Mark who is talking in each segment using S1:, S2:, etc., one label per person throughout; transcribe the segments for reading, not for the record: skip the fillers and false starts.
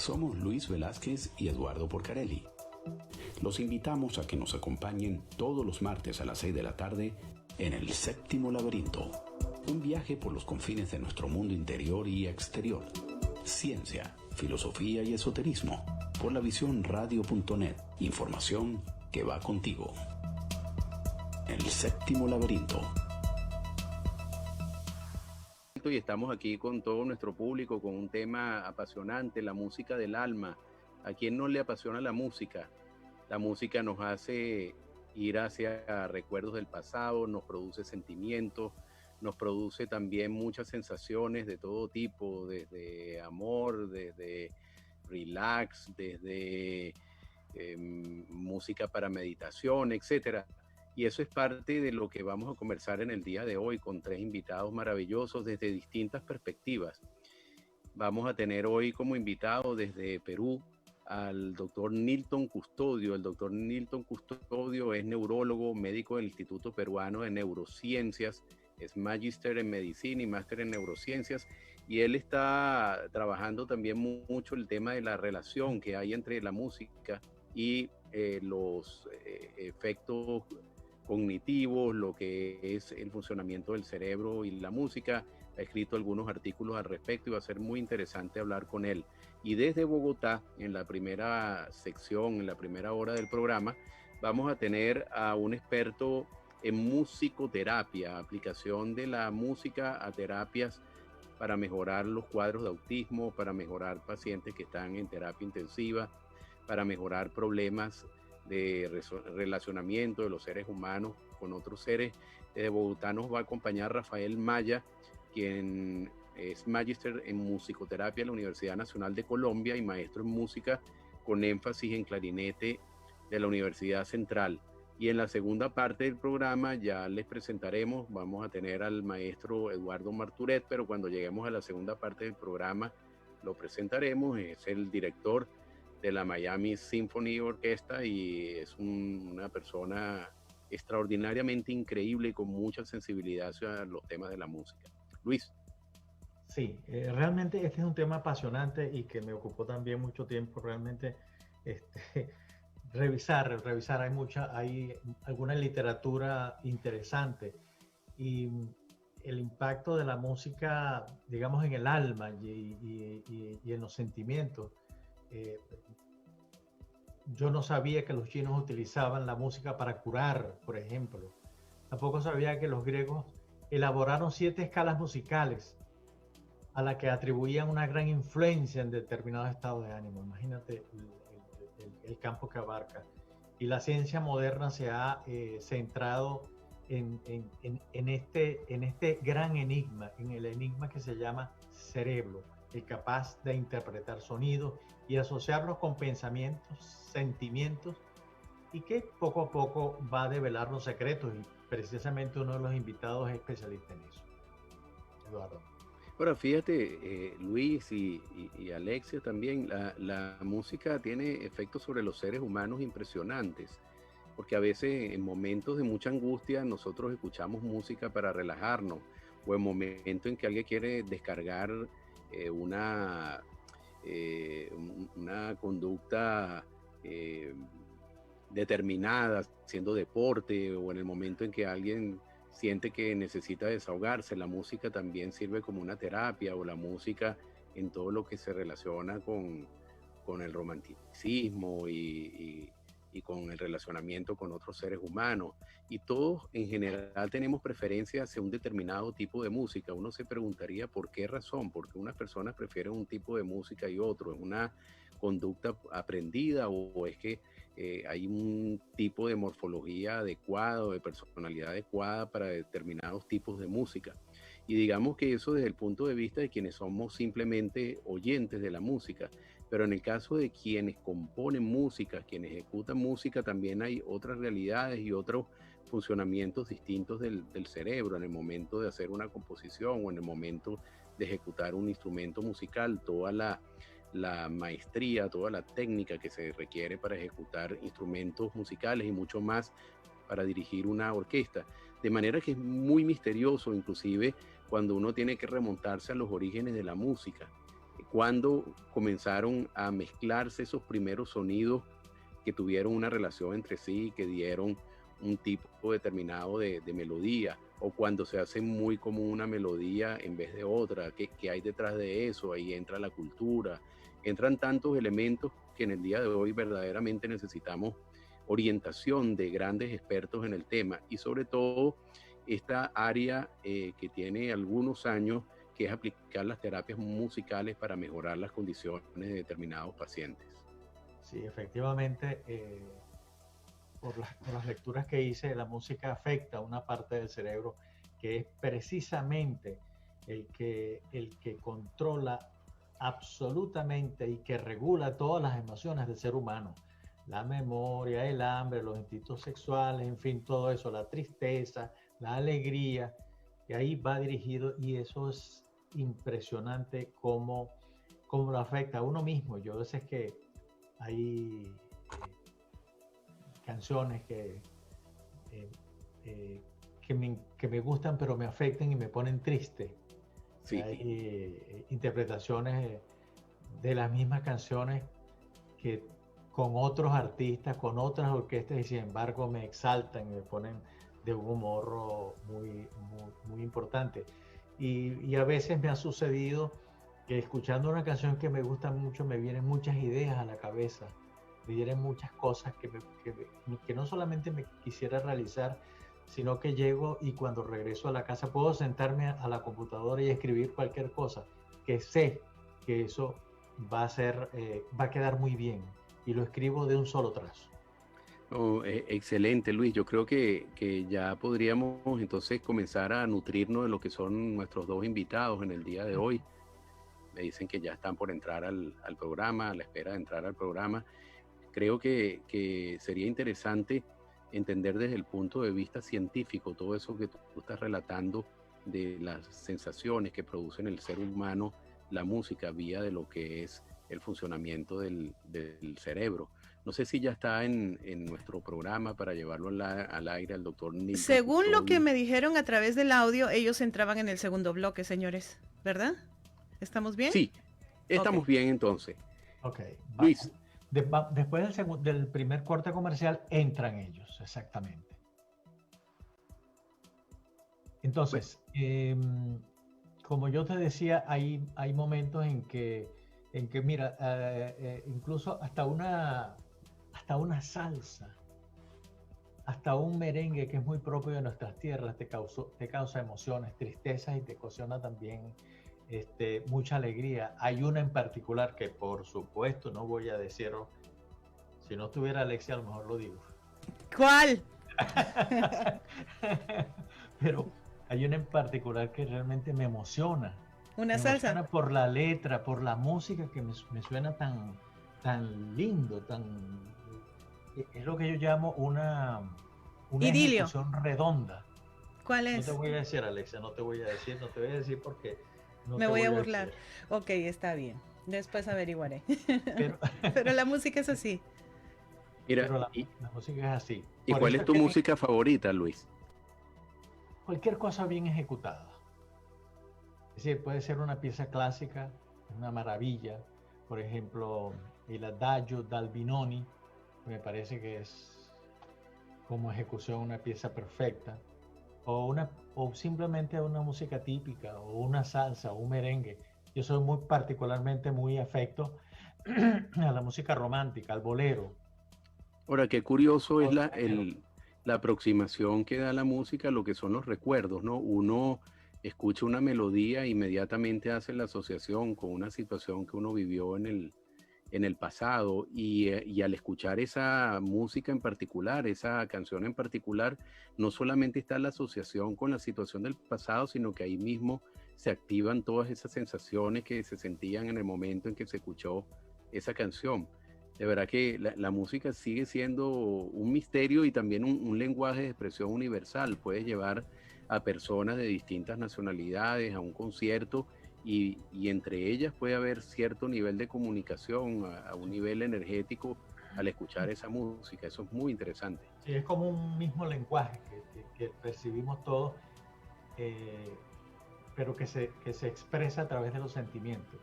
S1: Somos Luis Velázquez y Eduardo Porcarelli. Los invitamos a que nos acompañen todos los martes a las 6 de la tarde en El Séptimo Laberinto. Un viaje por los confines de nuestro mundo interior y exterior. Ciencia, filosofía y esoterismo. Por la visión radio.net. Información que va contigo. El Séptimo Laberinto.
S2: Y estamos aquí con todo nuestro público con un tema apasionante, la música del alma. ¿A quién no le apasiona la música? La música nos hace ir hacia recuerdos del pasado, nos produce sentimientos, nos produce también muchas sensaciones de todo tipo, desde amor, desde relax, desde música para meditación, etcétera. Y eso es parte de lo que vamos a conversar en el día de hoy con tres invitados maravillosos desde distintas perspectivas. Vamos a tener hoy como invitado desde Perú al doctor Nilton Custodio. El doctor Nilton Custodio es neurólogo, médico del Instituto Peruano de Neurociencias, es magíster en medicina y máster en neurociencias, y él está trabajando también mucho el tema de la relación que hay entre la música y los efectos cognitivos, lo que es el funcionamiento del cerebro y la música. Ha escrito algunos artículos al respecto y va a ser muy interesante hablar con él. Y desde Bogotá, en la primera sección, en la primera hora del programa, vamos a tener a un experto en musicoterapia, aplicación de la música a terapias para mejorar los cuadros de autismo, para mejorar pacientes que están en terapia intensiva, para mejorar problemas de relacionamiento de los seres humanos con otros seres. Desde Bogotá nos va a acompañar Rafael Maya, quien es magíster en musicoterapia en la Universidad Nacional de Colombia y maestro en música con énfasis en clarinete de la Universidad Central. Y en la segunda parte del programa ya les presentaremos, vamos a tener al maestro Eduardo Marturet, pero cuando lleguemos a la segunda parte del programa lo presentaremos. Es el director de la Miami Symphony Orchestra y es una persona extraordinariamente increíble y con mucha sensibilidad hacia los temas de la música. Luis.
S3: Sí, realmente este es un tema apasionante y que me ocupó también mucho tiempo realmente revisar. Hay alguna literatura interesante y el impacto de la música, digamos, en el alma y en los sentimientos. Yo no sabía que los chinos utilizaban la música para curar, por ejemplo. Tampoco sabía que los griegos elaboraron 7 escalas musicales a las que atribuían una gran influencia en determinados estados de ánimo. Imagínate el campo que abarca. Y la ciencia moderna se ha centrado en este gran enigma, en el enigma que se llama cerebro, el capaz de interpretar sonidos y asociarlos con pensamientos, sentimientos, y que poco a poco va a develar los secretos, y precisamente uno de los invitados es especialista en eso. Eduardo.
S2: Bueno, fíjate, Luis y Alexia también, la música tiene efectos sobre los seres humanos impresionantes, porque a veces en momentos de mucha angustia nosotros escuchamos música para relajarnos, o en momentos en que alguien quiere descargar una conducta determinada, haciendo deporte, o en el momento en que alguien siente que necesita desahogarse. La música también sirve como una terapia, o la música en todo lo que se relaciona con el romanticismo y con el relacionamiento con otros seres humanos. Y todos en general tenemos preferencia hacia un determinado tipo de música. Uno se preguntaría por qué razón, porque unas personas prefieren un tipo de música y otro. ¿Es una conducta aprendida o es que hay un tipo de morfología adecuada o de personalidad adecuada para determinados tipos de música? Y digamos que eso desde el punto de vista de quienes somos simplemente oyentes de la música, pero en el caso de quienes componen música, quienes ejecutan música, también hay otras realidades y otros funcionamientos distintos del cerebro en el momento de hacer una composición o en el momento de ejecutar un instrumento musical. Toda la maestría, toda la técnica que se requiere para ejecutar instrumentos musicales y mucho más para dirigir una orquesta, de manera que es muy misterioso, inclusive cuando uno tiene que remontarse a los orígenes de la música. cuando comenzaron a mezclarse esos primeros sonidos que tuvieron una relación entre sí, que dieron un tipo determinado de melodía, o cuando se hace muy común una melodía en vez de otra, ¿qué hay detrás de eso? Ahí entra la cultura, entran tantos elementos que en el día de hoy verdaderamente necesitamos orientación de grandes expertos en el tema, y sobre todo esta área que tiene algunos años, que es aplicar las terapias musicales para mejorar las condiciones de determinados pacientes.
S3: Sí, efectivamente, por las lecturas que hice, la música afecta a una parte del cerebro que es precisamente el que controla absolutamente y que regula todas las emociones del ser humano. La memoria, el hambre, los instintos sexuales, en fin, todo eso, la tristeza, la alegría, y ahí va dirigido, y eso es impresionante cómo lo afecta a uno mismo. Yo a veces que hay canciones eh, que me gustan pero me afectan y me ponen triste.
S2: Sí.
S3: Hay interpretaciones de las mismas canciones que con otros artistas, con otras orquestas, y sin embargo me exaltan y me ponen de un humor muy importante. Y a veces me ha sucedido que escuchando una canción que me gusta mucho me vienen muchas ideas a la cabeza, me vienen muchas cosas que no solamente me quisiera realizar, sino que llego y cuando regreso a la casa puedo sentarme a la computadora y escribir cualquier cosa, que sé que eso va a quedar muy bien, y lo escribo de un solo trazo.
S2: Oh, excelente, Luis. Yo creo que ya podríamos entonces comenzar a nutrirnos de lo que son nuestros dos invitados en el día de hoy. Me dicen que ya están por entrar al programa, a la espera de entrar al programa. Creo que sería interesante entender desde el punto de vista científico todo eso que tú estás relatando de las sensaciones que produce en el ser humano la música vía de lo que es el funcionamiento del cerebro. No sé si ya está en nuestro programa para llevarlo al aire al doctor Nilton.
S4: Según lo que me dijeron a través del audio, ellos entraban en el segundo bloque, señores, ¿verdad? ¿Estamos bien?
S2: Sí, estamos bien entonces.
S3: Ok.
S2: Luis.
S3: Después del primer corte comercial entran ellos, exactamente. Entonces, como yo te decía, hay momentos en que mira, incluso hasta una salsa, hasta un merengue que es muy propio de nuestras tierras, te causa emociones, tristezas, y te ocasiona también mucha alegría. Hay una en particular que, por supuesto, no voy a decirlo. Si no estuviera Alexia, a lo mejor lo digo.
S4: ¿Cuál?
S3: Pero hay una en particular que realmente me emociona.
S4: ¿Una
S3: me
S4: salsa?
S3: Emociona por la letra, por la música, que me suena tan lindo, es lo que yo llamo una
S4: idilio,
S3: ejecución redonda.
S4: ¿cuál es?
S3: No te voy a decir, Alexia, no te voy a decir porque no
S4: me
S3: te
S4: voy a burlar.
S3: decir.
S4: Ok, está bien. Después averiguaré.
S3: Pero
S4: la música es así.
S2: Mira,
S3: pero la música es así.
S2: ¿Y cuál es tu música favorita, Luis?
S3: Cualquier cosa bien ejecutada. Es decir, puede ser una pieza clásica, una maravilla. Por ejemplo, el Adagio d'Albinoni, me parece que es como ejecución una pieza perfecta. O simplemente una música típica, o una salsa, o un merengue. Yo soy particularmente muy afecto a la música romántica, al bolero.
S2: Ahora, qué curioso es la aproximación que da la música a lo que son los recuerdos, ¿no? Uno escucha una melodía e inmediatamente hace la asociación con una situación que uno vivió en el pasado, y al escuchar esa música en particular, esa canción en particular, no solamente está la asociación con la situación del pasado, sino que ahí mismo se activan todas esas sensaciones que se sentían en el momento en que se escuchó esa canción. De verdad que la música sigue siendo un misterio y también un lenguaje de expresión universal. Puedes llevar a personas de distintas nacionalidades a un concierto y entre ellas puede haber cierto nivel de comunicación, a un nivel energético al escuchar esa música. Eso es muy interesante.
S3: Sí, es como un mismo lenguaje que percibimos todos. pero que se expresa a través de los sentimientos.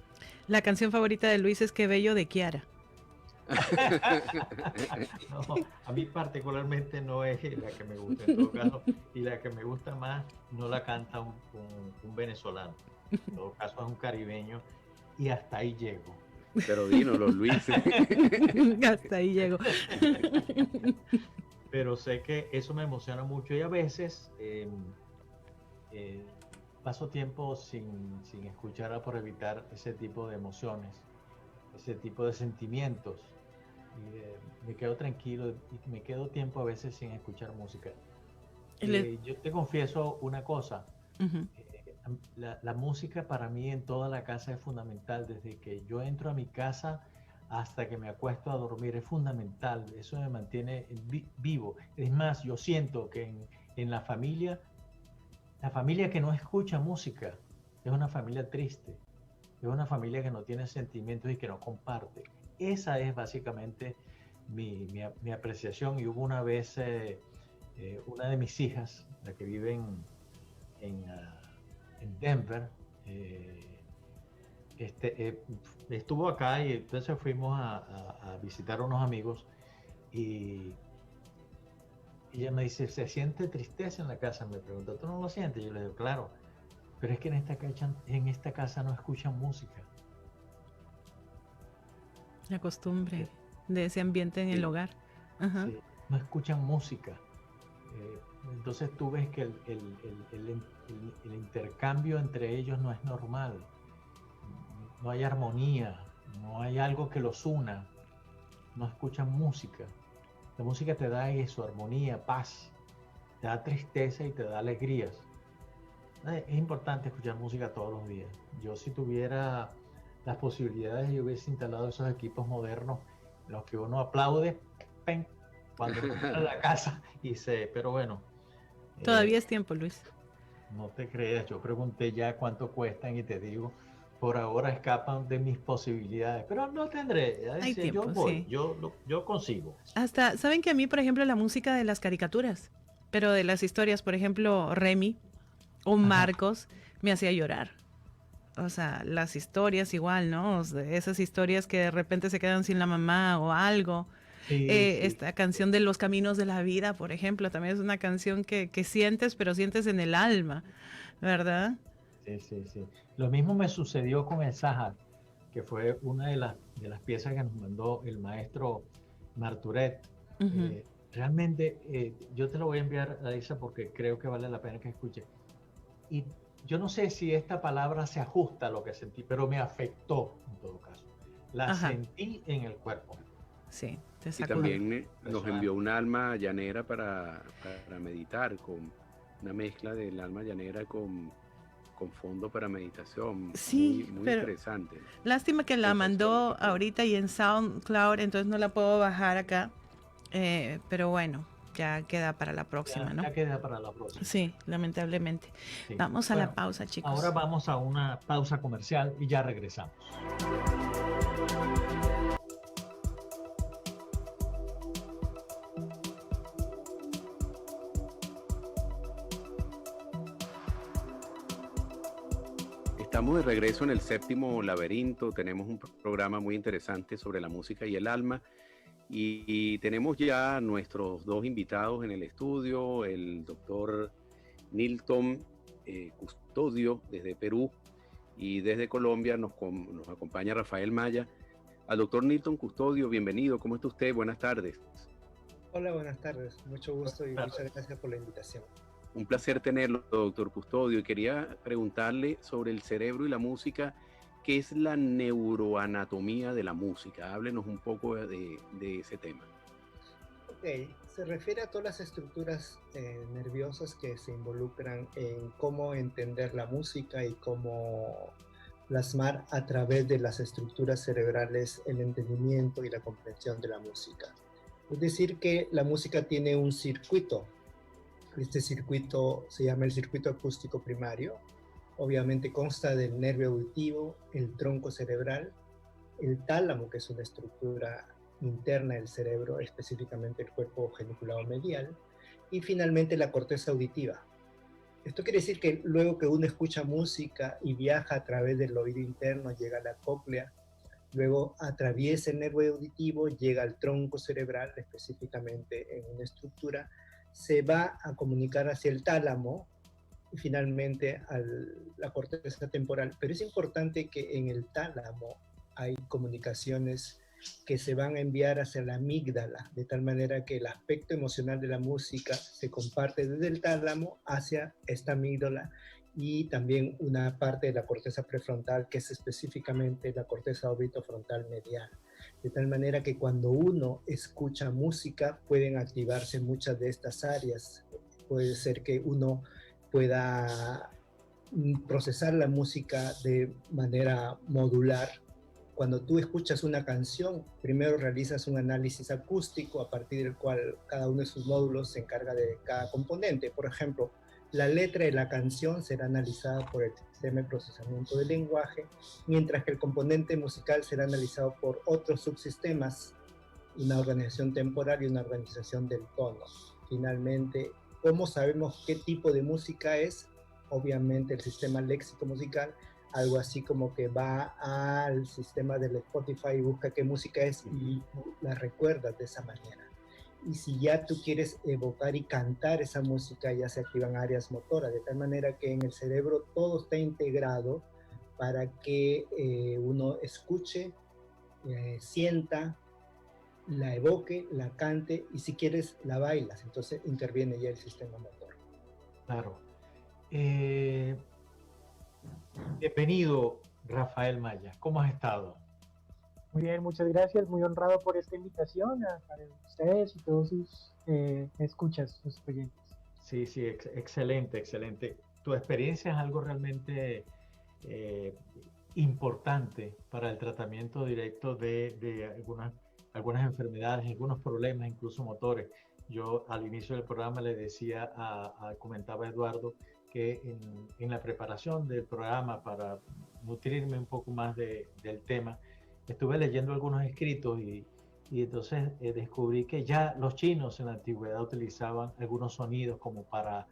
S4: La canción favorita de Luis es Qué Bello de Kiara.
S3: No, a mí particularmente no es la que me gusta, en todo caso, y la que me gusta más no la canta un venezolano, en todo caso es un caribeño, y hasta ahí llego.
S2: Pero dínoslo, Luis.
S4: Hasta ahí llego.
S3: Pero sé que eso me emociona mucho y a veces paso tiempo sin escucharla por evitar ese tipo de emociones, ese tipo de sentimientos. Y, me quedo tranquilo y me quedo tiempo a veces sin escuchar música. Yo te confieso una cosa, la música para mí en toda la casa es fundamental. Desde que yo entro a mi casa hasta que me acuesto a dormir es fundamental. Eso me mantiene vivo. Es más, yo siento que en la familia que no escucha música es una familia triste, es una familia que no tiene sentimientos y que no comparte. Esa es básicamente mi apreciación. Y hubo una vez una de mis hijas, la que vive en Denver, estuvo acá y entonces fuimos a visitar a unos amigos y ella me dice, ¿se siente tristeza en la casa? Me pregunta, ¿tú no lo sientes? Yo le digo, claro, pero es que en esta casa no escuchan música.
S4: La costumbre de ese ambiente en el hogar. Ajá.
S3: Sí, no escuchan música. Entonces tú ves que el intercambio entre ellos no es normal. No hay armonía, no hay algo que los una. No escuchan música. La música te da eso, armonía, paz. Te da tristeza y te da alegrías. Es importante escuchar música todos los días. Yo, si tuviera las posibilidades, yo hubiese instalado esos equipos modernos en los que uno aplaude ¡pen! Cuando entra a la casa pero bueno.
S4: Todavía es tiempo, Luis.
S3: No te creas, yo pregunté ya cuánto cuestan y te digo, por ahora escapan de mis posibilidades, pero no tendré.
S4: Hay tiempo,
S3: yo voy,
S4: sí.
S3: yo consigo.
S4: Hasta, ¿saben que a mí, por ejemplo, la música de las caricaturas, pero de las historias, por ejemplo, Remy o Marcos, me hacía llorar? O sea, las historias igual, ¿no? O sea, esas historias que de repente se quedan sin la mamá o algo.
S3: Sí,
S4: Esta canción de Los Caminos de la Vida, por ejemplo, también es una canción que sientes, pero sientes en el alma, ¿verdad?
S3: Sí. Lo mismo me sucedió con el Sahar, que fue una de las piezas que nos mandó el maestro Marturet. Realmente, yo te lo voy a enviar a Isa porque creo que vale la pena que escuche. Y yo no sé si esta palabra se ajusta a lo que sentí, pero me afectó en todo caso. La sentí en el cuerpo.
S4: Sí, te
S2: Y
S4: sacude.
S2: también nos envió un alma llanera para meditar, con una mezcla del alma llanera con fondo para meditación.
S4: Sí,
S2: muy
S4: pero
S2: interesante.
S4: lástima que la mandó ahorita y en SoundCloud, entonces no la puedo bajar acá. Pero bueno, ya queda para la próxima, ¿no?
S3: Ya queda para la próxima.
S4: Sí, lamentablemente.
S3: Sí.
S4: Vamos a la pausa, chicos.
S3: Ahora vamos a una pausa comercial y ya regresamos.
S2: Estamos de regreso en el séptimo laberinto. Tenemos un programa muy interesante sobre la música y el alma. Y tenemos ya nuestros dos invitados en el estudio, el doctor Nilton Custodio desde Perú, y desde Colombia nos acompaña Rafael Maya. Al doctor Nilton Custodio, bienvenido. ¿Cómo está usted? Buenas tardes.
S5: Hola, buenas tardes. Mucho gusto y muchas gracias por la invitación.
S2: Un placer tenerlo, doctor Custodio. Y quería preguntarle sobre el cerebro y la música. ¿Qué es la neuroanatomía de la música? Háblenos un poco de ese tema.
S5: Ok, se refiere a todas las estructuras nerviosas que se involucran en cómo entender la música y cómo plasmar a través de las estructuras cerebrales el entendimiento y la comprensión de la música. Es decir, que la música tiene un circuito. Este circuito se llama el circuito acústico primario. Obviamente consta del nervio auditivo, el tronco cerebral, el tálamo, que es una estructura interna del cerebro, específicamente el cuerpo geniculado medial, y finalmente la corteza auditiva. Esto quiere decir que luego que uno escucha música y viaja a través del oído interno, llega a la cóclea, luego atraviesa el nervio auditivo, llega al tronco cerebral, específicamente en una estructura, se va a comunicar hacia el tálamo y finalmente a la corteza temporal. Pero es importante que en el tálamo hay comunicaciones que se van a enviar hacia la amígdala, de tal manera que el aspecto emocional de la música se comparte desde el tálamo hacia esta amígdala y también una parte de la corteza prefrontal, que es específicamente la corteza orbitofrontal medial. De tal manera que cuando uno escucha música pueden activarse muchas de estas áreas. Puede ser que uno pueda procesar la música de manera modular. Cuando tú escuchas una canción, primero realizas un análisis acústico a partir del cual cada uno de sus módulos se encarga de cada componente. Por ejemplo, la letra de la canción será analizada por el sistema de procesamiento del lenguaje, mientras que el componente musical será analizado por otros subsistemas, una organización temporal y una organización del tono. Finalmente, ¿cómo sabemos qué tipo de música es? Obviamente el sistema léxico musical, algo así como que va al sistema del Spotify y busca qué música es y la recuerdas de esa manera. Y si ya tú quieres evocar y cantar esa música, ya se activan áreas motoras, de tal manera que en el cerebro todo está integrado para que uno escuche, sienta, la evoque, la cante y si quieres la bailas. Entonces interviene ya el sistema motor.
S3: Claro. Bienvenido, Rafael Maya. ¿Cómo has estado?
S6: Muy bien, muchas gracias. Muy honrado por esta invitación para ustedes y todos sus escuchas, sus oyentes.
S3: Sí, sí, excelente, excelente. Tu experiencia es algo realmente importante para el tratamiento directo de algunas enfermedades, algunos problemas, incluso motores. Yo al inicio del programa le decía, comentaba a Eduardo, que en la preparación del programa para nutrirme un poco más del tema, estuve leyendo algunos escritos y entonces descubrí que ya los chinos en la antigüedad utilizaban algunos sonidos como para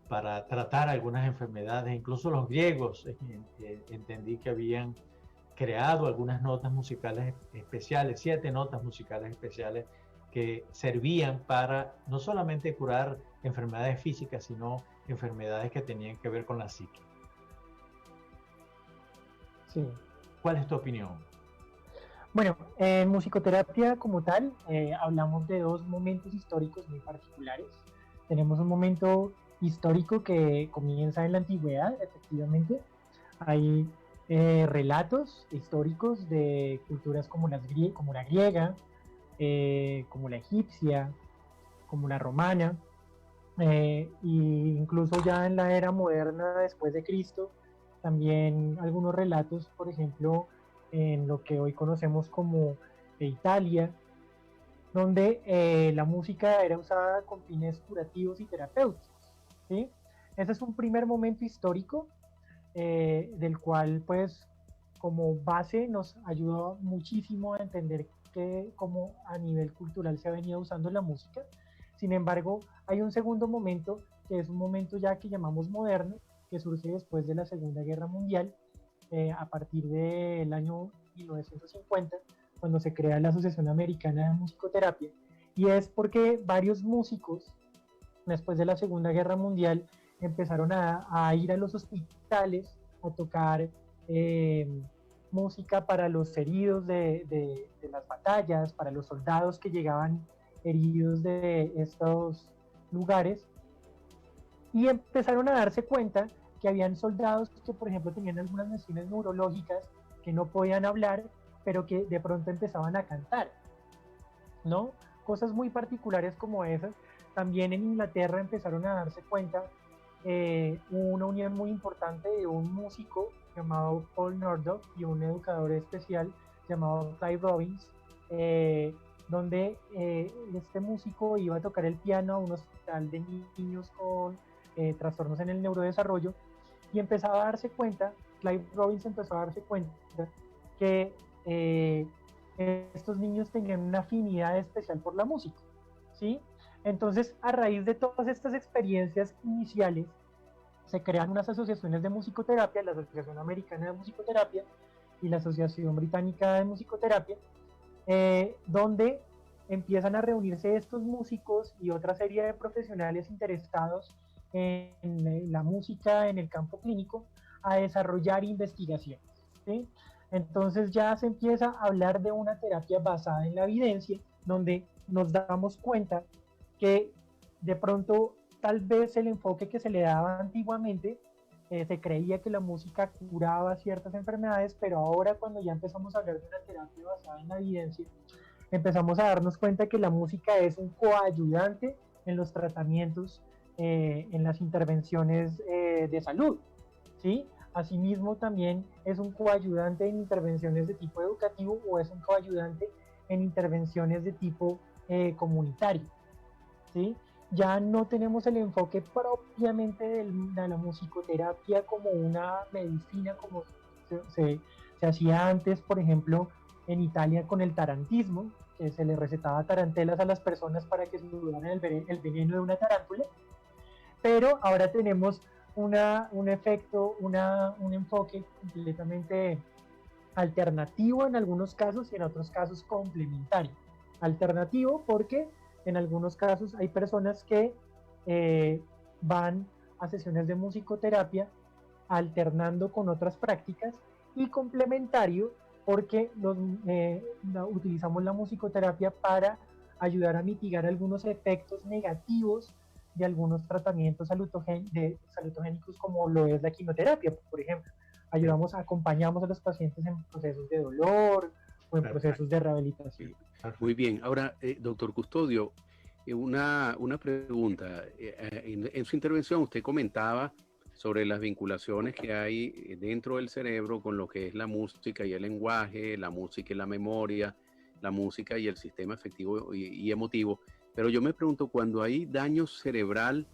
S3: tratar algunas enfermedades. Incluso los griegos entendí que habían creado algunas notas musicales especiales, 7 notas musicales especiales que servían para no solamente curar enfermedades físicas, sino enfermedades que tenían que ver con la psique.
S6: Sí.
S3: ¿Cuál es tu opinión?
S6: Bueno, en musicoterapia como tal, hablamos de 2 momentos históricos muy particulares. Tenemos un momento histórico que comienza en la antigüedad, efectivamente. Hay relatos históricos de culturas como la griega, como la egipcia, como la romana, e incluso ya en la era moderna después de Cristo, también algunos relatos, por ejemplo, en lo que hoy conocemos como Italia, donde la música era usada con fines curativos y terapéuticos, ¿sí? Ese es un primer momento histórico del cual, pues, como base nos ayudó muchísimo a entender cómo a nivel cultural se ha venido usando la música. Sin embargo, hay un segundo momento, que es un momento ya que llamamos moderno, que surge después de la Segunda Guerra Mundial, a partir del año 1950, cuando se crea la Asociación Americana de Musicoterapia, y es porque varios músicos, después de la Segunda Guerra Mundial, empezaron a ir a los hospitales a tocar música para los heridos de las batallas, para los soldados que llegaban heridos de estos lugares, y empezaron a darse cuenta que habían soldados que, por ejemplo, tenían algunas lesiones neurológicas, que no podían hablar, pero que de pronto empezaban a cantar, ¿no? Cosas muy particulares como esas. También en Inglaterra empezaron a darse cuenta, una unión muy importante de un músico llamado Paul Nordhoff y un educador especial llamado Clive Robbins, donde este músico iba a tocar el piano a un hospital de niños con trastornos en el neurodesarrollo, y empezaba a darse cuenta, Clive Robbins empezó a darse cuenta que estos niños tenían una afinidad especial por la música, ¿sí? Entonces, a raíz de todas estas experiencias iniciales, se crean unas asociaciones de musicoterapia, la Asociación Americana de Musicoterapia y la Asociación Británica de Musicoterapia, donde empiezan a reunirse estos músicos y otra serie de profesionales interesados en la música en el campo clínico a desarrollar investigaciones, ¿sí? Entonces ya se empieza a hablar de una terapia basada en la evidencia, donde nos damos cuenta que de pronto tal vez el enfoque que se le daba antiguamente, se creía que la música curaba ciertas enfermedades, pero ahora cuando ya empezamos a hablar de una terapia basada en la evidencia, empezamos a darnos cuenta que la música es un coayudante en los tratamientos, en las intervenciones de salud, ¿sí? Asimismo, también es un coayudante en intervenciones de tipo educativo o es un coayudante en intervenciones de tipo comunitario, ¿sí? Ya no tenemos el enfoque propiamente de la musicoterapia como una medicina como se hacía antes, por ejemplo, en Italia con el tarantismo, que se le recetaba tarantelas a las personas para que sudaran el veneno de una tarántula, pero ahora tenemos un efecto, un enfoque completamente alternativo en algunos casos y en otros casos complementario. Alternativo porque en algunos casos hay personas que van a sesiones de musicoterapia alternando con otras prácticas, y complementario porque utilizamos la musicoterapia para ayudar a mitigar algunos efectos negativos de algunos tratamientos salutogénicos como lo es la quimioterapia, por ejemplo. Acompañamos a los pacientes en procesos de dolor o en procesos de rehabilitación.
S2: Muy bien. Ahora, doctor Custodio, una pregunta. En su intervención usted comentaba sobre las vinculaciones que hay dentro del cerebro con lo que es la música y el lenguaje, la música y la memoria, la música y el sistema afectivo y emotivo. Pero yo me pregunto, cuando hay daño cerebral,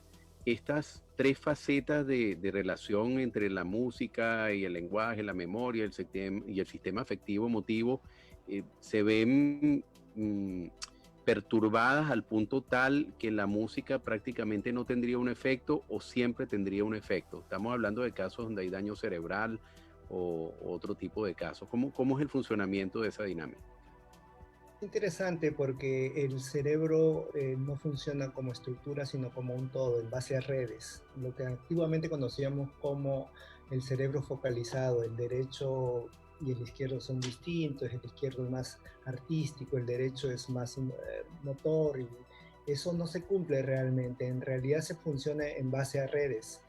S2: estas tres facetas de relación entre la música y el lenguaje, la memoria y el sistema afectivo emotivo se ven perturbadas al punto tal que la música prácticamente no tendría un efecto o siempre tendría un efecto. Estamos hablando de casos donde hay daño cerebral o otro tipo de casos. ¿Cómo es el funcionamiento de esa dinámica?
S5: Interesante porque el cerebro no funciona como estructura, sino como un todo, en base a redes. Lo que antiguamente conocíamos como el cerebro focalizado, el derecho y el izquierdo son distintos, el izquierdo es más artístico, el derecho es más motor, y eso no se cumple realmente. En realidad se funciona en base a redes.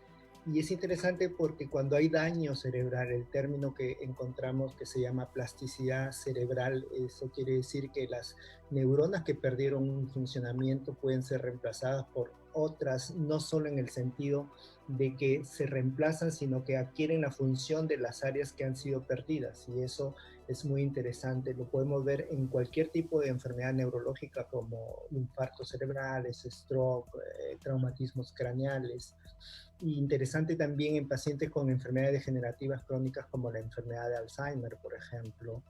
S5: Y es interesante porque cuando hay daño cerebral, el término que encontramos que se llama plasticidad cerebral, eso quiere decir que las neuronas que perdieron un funcionamiento pueden ser reemplazadas por otras, no solo en el sentido de que se reemplazan, sino que adquieren la función de las áreas que han sido perdidas. Y eso es muy interesante. Lo podemos ver en cualquier tipo de enfermedad neurológica como infartos cerebrales, stroke, traumatismos craneales. Y interesante también en pacientes con enfermedades degenerativas crónicas como la enfermedad de Alzheimer, por ejemplo.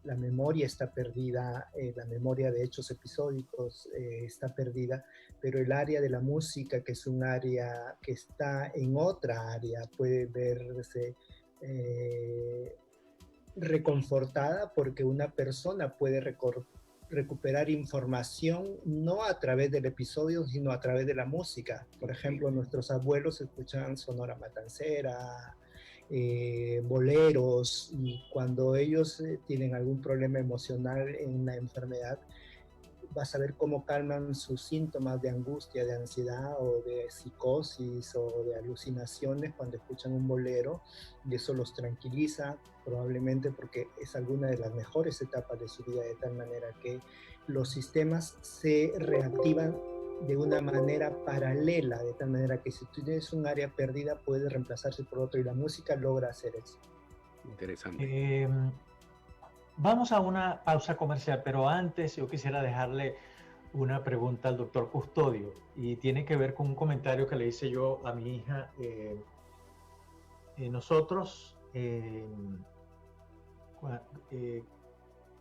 S5: La memoria está perdida, la memoria de hechos episódicos está perdida, pero el área de la música, que es un área que está en otra área, puede verse reconfortada porque una persona puede recuperar información no a través del episodio, sino a través de la música. Por ejemplo, nuestros abuelos escuchaban Sonora Matancera, boleros, y cuando ellos tienen algún problema emocional en la enfermedad, vas a ver cómo calman sus síntomas de angustia, de ansiedad o de psicosis o de alucinaciones cuando escuchan un bolero, y eso los tranquiliza, probablemente porque es alguna de las mejores etapas de su vida, de tal manera que los sistemas se reactivan de una manera paralela, de tal manera que si tú tienes un área perdida puede reemplazarse por otro, y la música logra hacer eso.
S2: Interesante.
S3: Vamos a una pausa comercial, pero antes yo quisiera dejarle una pregunta al doctor Custodio, y tiene que ver con un comentario que le hice yo a mi hija. Nosotros,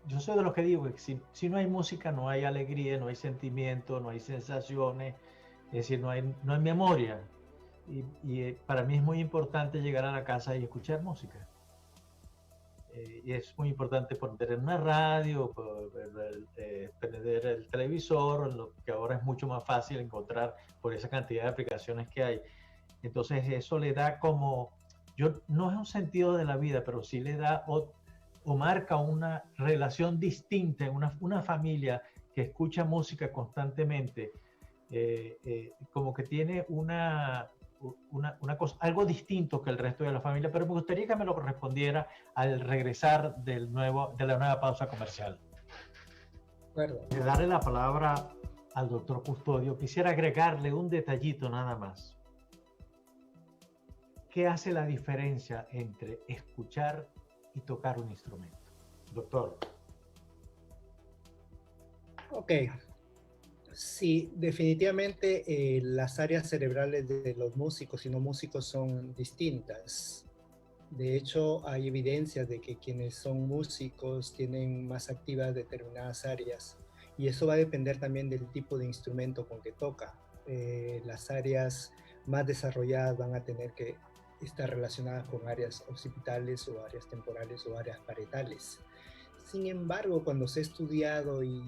S3: yo soy de los que digo que si no hay música no hay alegría, no hay sentimiento, no hay sensaciones, es decir, no hay memoria. para mí es muy importante llegar a la casa y escuchar música. Y es muy importante poner una radio, prender el televisor, lo que ahora es mucho más fácil encontrar por esa cantidad de aplicaciones que hay. Entonces eso le da como, no es un sentido de la vida, pero sí le da o marca una relación distinta en una familia que escucha música constantemente, como que tiene una cosa, algo distinto que el resto de la familia, pero me gustaría que me lo respondiera al regresar de la nueva pausa comercial.
S5: Bueno.
S3: De darle la palabra al doctor Custodio, quisiera agregarle un detallito nada más. ¿Qué hace la diferencia entre escuchar y tocar un instrumento? Doctor.
S5: Ok. Sí, definitivamente las áreas cerebrales de los músicos y no músicos son distintas. De hecho, hay evidencias de que quienes son músicos tienen más activas determinadas áreas, y eso va a depender también del tipo de instrumento con que toca. Las áreas más desarrolladas van a tener que estar relacionadas con áreas occipitales o áreas temporales o áreas parietales. Sin embargo, cuando se ha estudiado y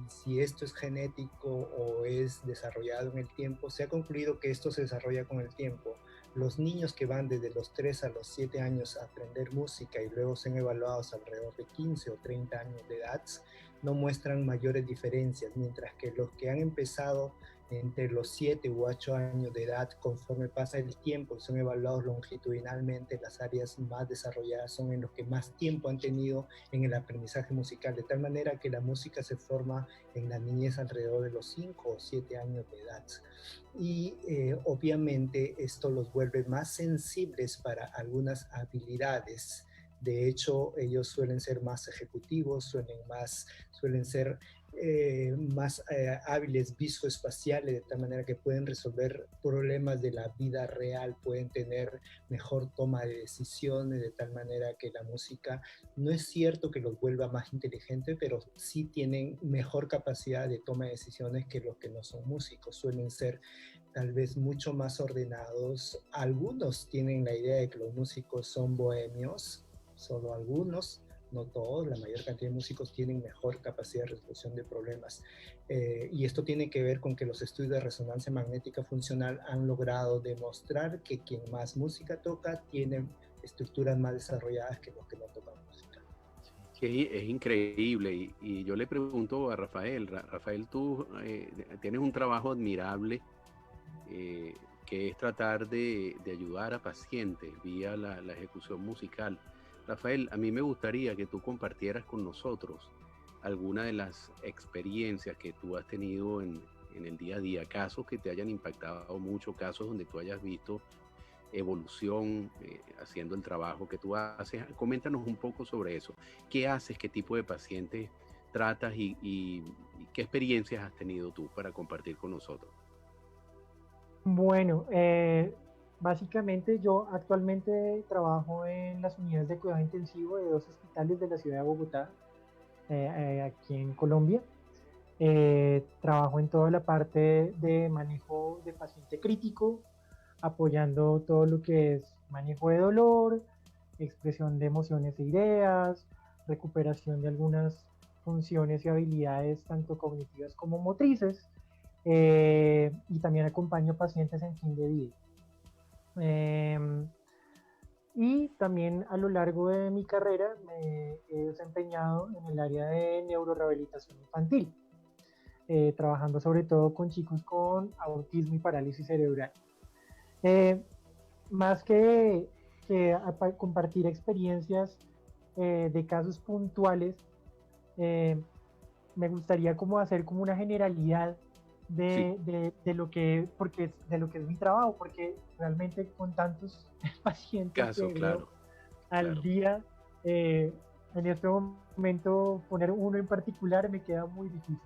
S5: si esto es genético o es desarrollado en el tiempo, se ha concluido que esto se desarrolla con el tiempo. Los niños que van desde los 3 a los 7 años a aprender música y luego son evaluados alrededor de 15 o 30 años de edad, no muestran mayores diferencias, mientras que los que han empezado entre los 7 u 8 años de edad, conforme pasa el tiempo y son evaluados longitudinalmente, las áreas más desarrolladas son en los que más tiempo han tenido en el aprendizaje musical, de tal manera que la música se forma en la niñez alrededor de los 5 o 7 años de edad. Y obviamente esto los vuelve más sensibles para algunas habilidades. De hecho, ellos suelen ser más ejecutivos, suelen ser más hábiles visoespaciales, de tal manera que pueden resolver problemas de la vida real, pueden tener mejor toma de decisiones, de tal manera que la música no es cierto que los vuelva más inteligentes, pero sí tienen mejor capacidad de toma de decisiones que los que no son músicos. Suelen ser tal vez mucho más ordenados. Algunos tienen la idea de que los músicos son bohemios, solo algunos, no todos. La mayor cantidad de músicos tienen mejor capacidad de resolución de problemas, y esto tiene que ver con que los estudios de resonancia magnética funcional han logrado demostrar que quien más música toca tiene estructuras más desarrolladas que los que no tocan música.
S2: Sí, es increíble, y yo le pregunto a Rafael, tú tienes un trabajo admirable, que es tratar de ayudar a pacientes vía la ejecución musical. Rafael, a mí me gustaría que tú compartieras con nosotros alguna de las experiencias que tú has tenido en el día a día, casos que te hayan impactado mucho, casos donde tú hayas visto evolución haciendo el trabajo que tú haces. Coméntanos un poco sobre eso. ¿Qué haces? ¿Qué tipo de pacientes tratas? ¿Y qué experiencias has tenido tú para compartir con nosotros?
S6: Bueno, básicamente yo actualmente trabajo en las unidades de cuidado intensivo de 2 hospitales de la ciudad de Bogotá, aquí en Colombia. Trabajo en toda la parte de manejo de paciente crítico, apoyando todo lo que es manejo de dolor, expresión de emociones e ideas, recuperación de algunas funciones y habilidades tanto cognitivas como motrices. Y también acompaño pacientes en fin de vida. Y también a lo largo de mi carrera me he desempeñado en el área de neurorehabilitación infantil, trabajando sobre todo con chicos con autismo y parálisis cerebral. Más que compartir experiencias de casos puntuales, me gustaría como hacer como una generalidad de lo que es mi trabajo, porque realmente con tantos pacientes que veo al día, en este momento poner uno en particular me queda muy difícil.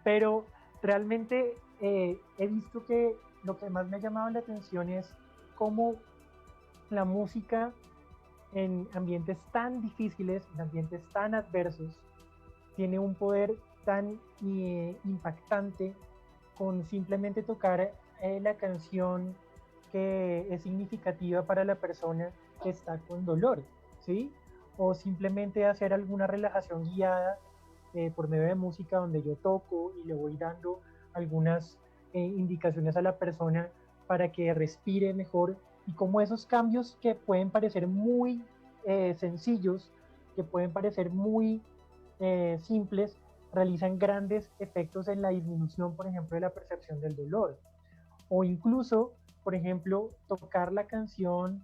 S6: Pero realmente he visto que lo que más me ha llamado la atención es cómo la música en ambientes tan difíciles, en ambientes tan adversos, tiene un poder tan impactante con simplemente tocar la canción que es significativa para la persona que está con dolor, ¿sí? O simplemente hacer alguna relajación guiada por medio de música donde yo toco y le voy dando algunas indicaciones a la persona para que respire mejor, y como esos cambios que pueden parecer muy sencillos, que pueden parecer muy simples, realizan grandes efectos en la disminución, por ejemplo, de la percepción del dolor. O incluso, por ejemplo, tocar la canción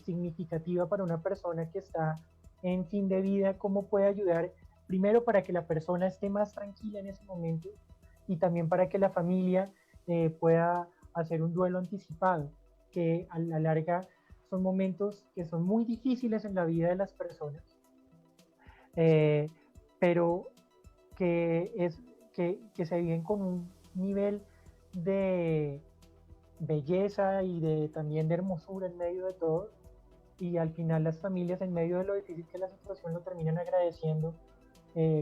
S6: significativa para una persona que está en fin de vida, cómo puede ayudar primero para que la persona esté más tranquila en ese momento, y también para que la familia pueda hacer un duelo anticipado, que a la larga son momentos que son muy difíciles en la vida de las personas, eh, pero que se viven con un nivel de belleza y también de hermosura en medio de todo, y al final las familias, en medio de lo difícil que es la situación, lo terminan agradeciendo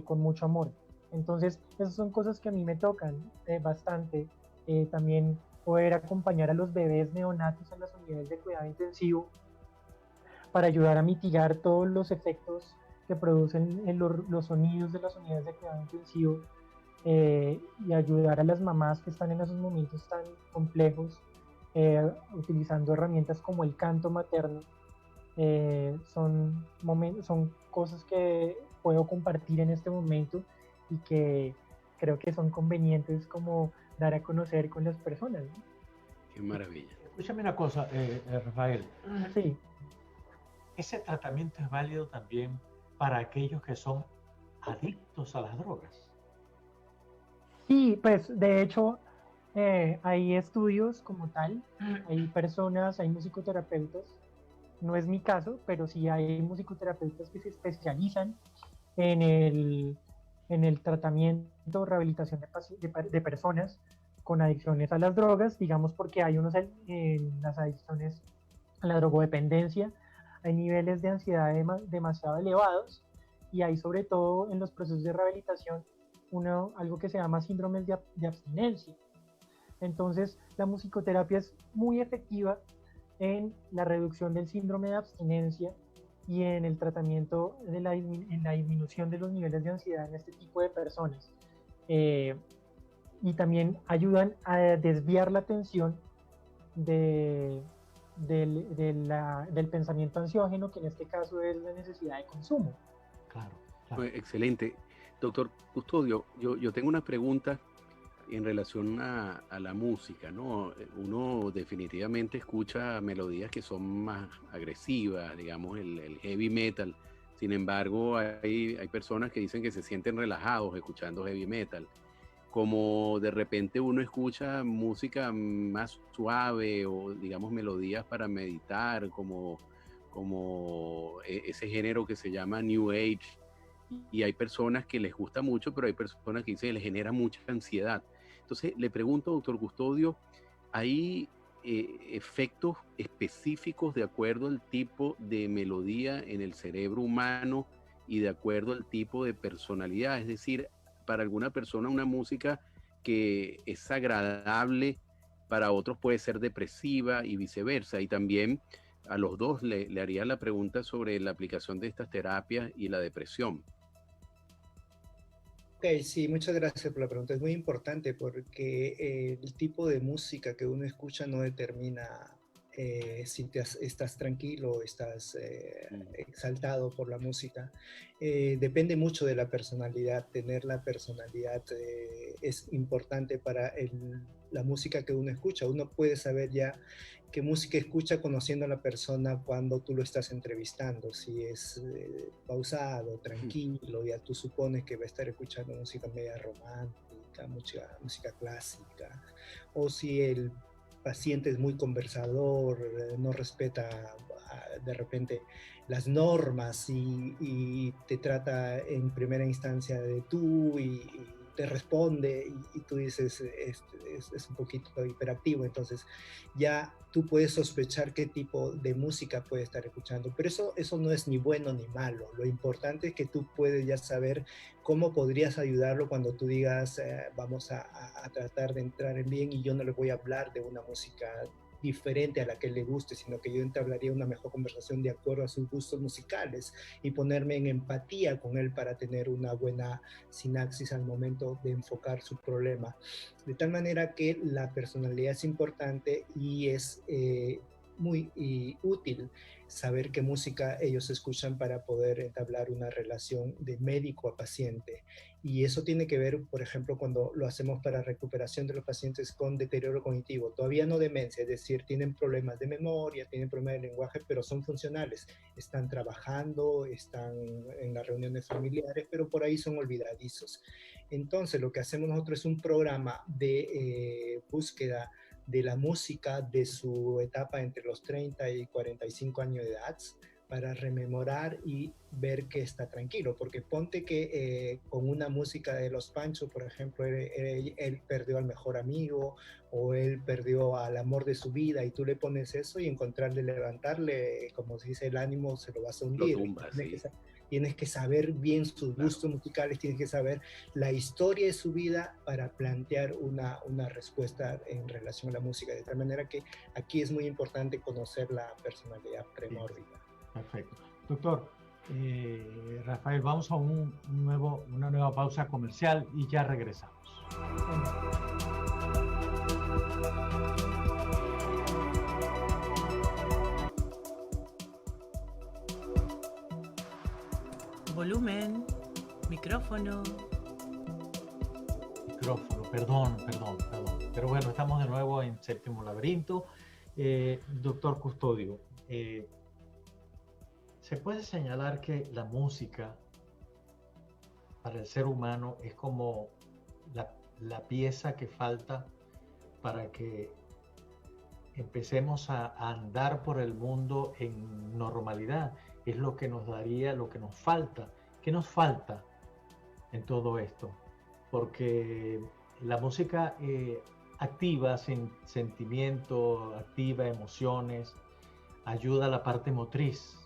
S6: con mucho amor. Entonces, esas son cosas que a mí me tocan bastante. También poder acompañar a los bebés neonatos en las unidades de cuidado intensivo para ayudar a mitigar todos los efectos que producen los sonidos de las unidades de cuidado intensivo, y ayudar a las mamás que están en esos momentos tan complejos, utilizando herramientas como el canto materno. Son cosas que puedo compartir en este momento y que creo que son convenientes como dar a conocer con las personas, ¿no?
S2: Qué maravilla.
S3: Escúchame una cosa, Rafael.
S6: Sí.
S3: Ese tratamiento es válido también para aquellos que son adictos a las drogas.
S6: Sí, pues de hecho hay estudios como tal, hay personas, hay musicoterapeutas, no es mi caso, pero sí hay musicoterapeutas que se especializan en el tratamiento, rehabilitación de personas con adicciones a las drogas, digamos, porque hay unos en las adicciones a la drogodependencia, hay niveles de ansiedad demasiado elevados, y hay, sobre todo en los procesos de rehabilitación, algo que se llama síndromes de abstinencia. Entonces, la musicoterapia es muy efectiva en la reducción del síndrome de abstinencia y en el tratamiento en la disminución de los niveles de ansiedad en este tipo de personas. Y también ayudan a desviar la atención del pensamiento ansiógeno, que en este caso es la necesidad de consumo.
S3: Claro.
S2: Pues, excelente. Doctor Custodio, yo tengo una pregunta en relación a la música, ¿no? Uno definitivamente escucha melodías que son más agresivas, digamos, el heavy metal. Sin embargo, hay personas que dicen que se sienten relajados escuchando heavy metal. Como de repente uno escucha música más suave o, digamos, melodías para meditar, como ese género que se llama New Age. Y hay personas que les gusta mucho, pero hay personas que dicen que les genera mucha ansiedad. Entonces, le pregunto, doctor Custodio, ¿hay efectos específicos de acuerdo al tipo de melodía en el cerebro humano y de acuerdo al tipo de personalidad? Es decir, para alguna persona una música que es agradable, para otros puede ser depresiva y viceversa. Y también a los dos le haría la pregunta sobre la aplicación de estas terapias y la depresión.
S5: Ok, sí, muchas gracias por la pregunta. Es muy importante porque el tipo de música que uno escucha no determina si estás tranquilo o estás exaltado por la música. Depende mucho de la personalidad. Tener la personalidad es importante para la música que uno escucha. Uno puede saber ya qué música escucha conociendo a la persona cuando tú lo estás entrevistando. Si es pausado, tranquilo, ya tú supones que va a estar escuchando música media romántica, música clásica. O si el paciente es muy conversador, no respeta de repente las normas y te trata en primera instancia de tú y te responde y tú dices es un poquito hiperactivo, entonces ya tú puedes sospechar qué tipo de música puede estar escuchando, pero eso no es ni bueno ni malo. Lo importante es que tú puedes ya saber cómo podrías ayudarlo cuando tú digas vamos a tratar de entrar en bien, y yo no le voy a hablar de una música diferente a la que le guste, sino que yo entablaría una mejor conversación de acuerdo a sus gustos musicales y ponerme en empatía con él para tener una buena sinapsis al momento de enfocar su problema. De tal manera que la personalidad es importante y es muy útil saber qué música ellos escuchan para poder entablar una relación de médico a paciente. Y eso tiene que ver, por ejemplo, cuando lo hacemos para recuperación de los pacientes con deterioro cognitivo, todavía no demencia, es decir, tienen problemas de memoria, tienen problemas de lenguaje, pero son funcionales, están trabajando, están en las reuniones familiares, pero por ahí son olvidadizos. Entonces, lo que hacemos nosotros es un programa de búsqueda de la música de su etapa entre los 30 y 45 años de edad para rememorar y ver que está tranquilo, porque ponte que con una música de Los Panchos, por ejemplo, él perdió al mejor amigo o él perdió al amor de su vida y tú le pones eso y encontrarle, levantarle, como se dice, el ánimo se lo vas a hundir.
S2: Lo tumba, sí.
S5: Tienes que saber bien sus gustos musicales, tienes que saber la historia de su vida para plantear una respuesta en relación a la música, de tal manera que aquí es muy importante conocer la personalidad premórbida.
S3: Perfecto. Doctor, Rafael, vamos a una nueva pausa comercial y ya regresamos.
S4: Volumen, micrófono.
S3: Perdón. Pero bueno, estamos de nuevo en Séptimo Laberinto. Doctor Custodio, ¿se puede señalar que la música para el ser humano es como la pieza que falta para que empecemos a andar por el mundo en normalidad? Es lo que nos daría, lo que nos falta. ¿Qué nos falta en todo esto? Porque la música activa sentimiento, activa emociones, ayuda a la parte motriz.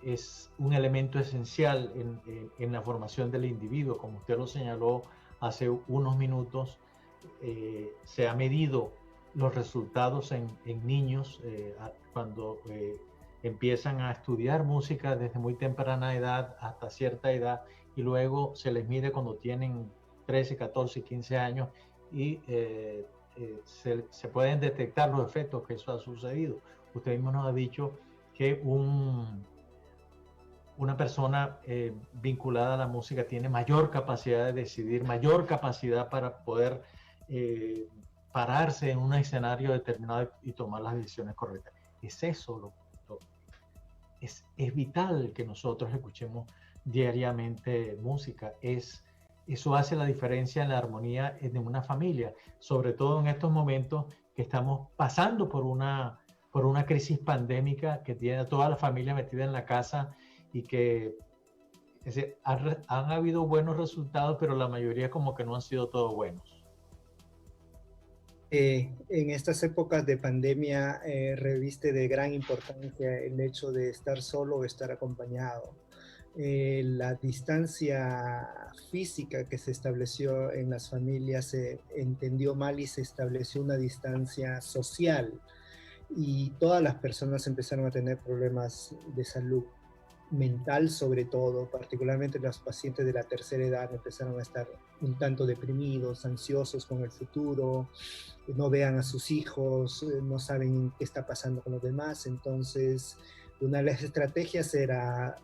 S3: Es un elemento esencial en la formación del individuo. Como usted lo señaló hace unos minutos, se ha medido los resultados en niños cuando empiezan a estudiar música desde muy temprana edad hasta cierta edad, y luego se les mide cuando tienen 13, 14, 15 años y se pueden detectar los efectos que eso ha sucedido. Usted mismo nos ha dicho que una persona vinculada a la música tiene mayor capacidad de decidir, mayor capacidad para poder pararse en un escenario determinado y tomar las decisiones correctas. Es eso, es vital que nosotros escuchemos diariamente música. Eso hace la diferencia en la armonía de una familia, sobre todo en estos momentos que estamos pasando por una crisis pandémica que tiene a toda la familia metida en la casa y que han habido buenos resultados, pero la mayoría como que no han sido todos buenos.
S5: En estas épocas de pandemia reviste de gran importancia el hecho de estar solo o estar acompañado. La distancia física que se estableció en las familias se entendió mal y se estableció una distancia social, y todas las personas empezaron a tener problemas de salud mental, sobre todo, particularmente los pacientes de la tercera edad empezaron a estar un tanto deprimidos, ansiosos con el futuro, no vean a sus hijos, no saben qué está pasando con los demás. Entonces, una de las estrategias era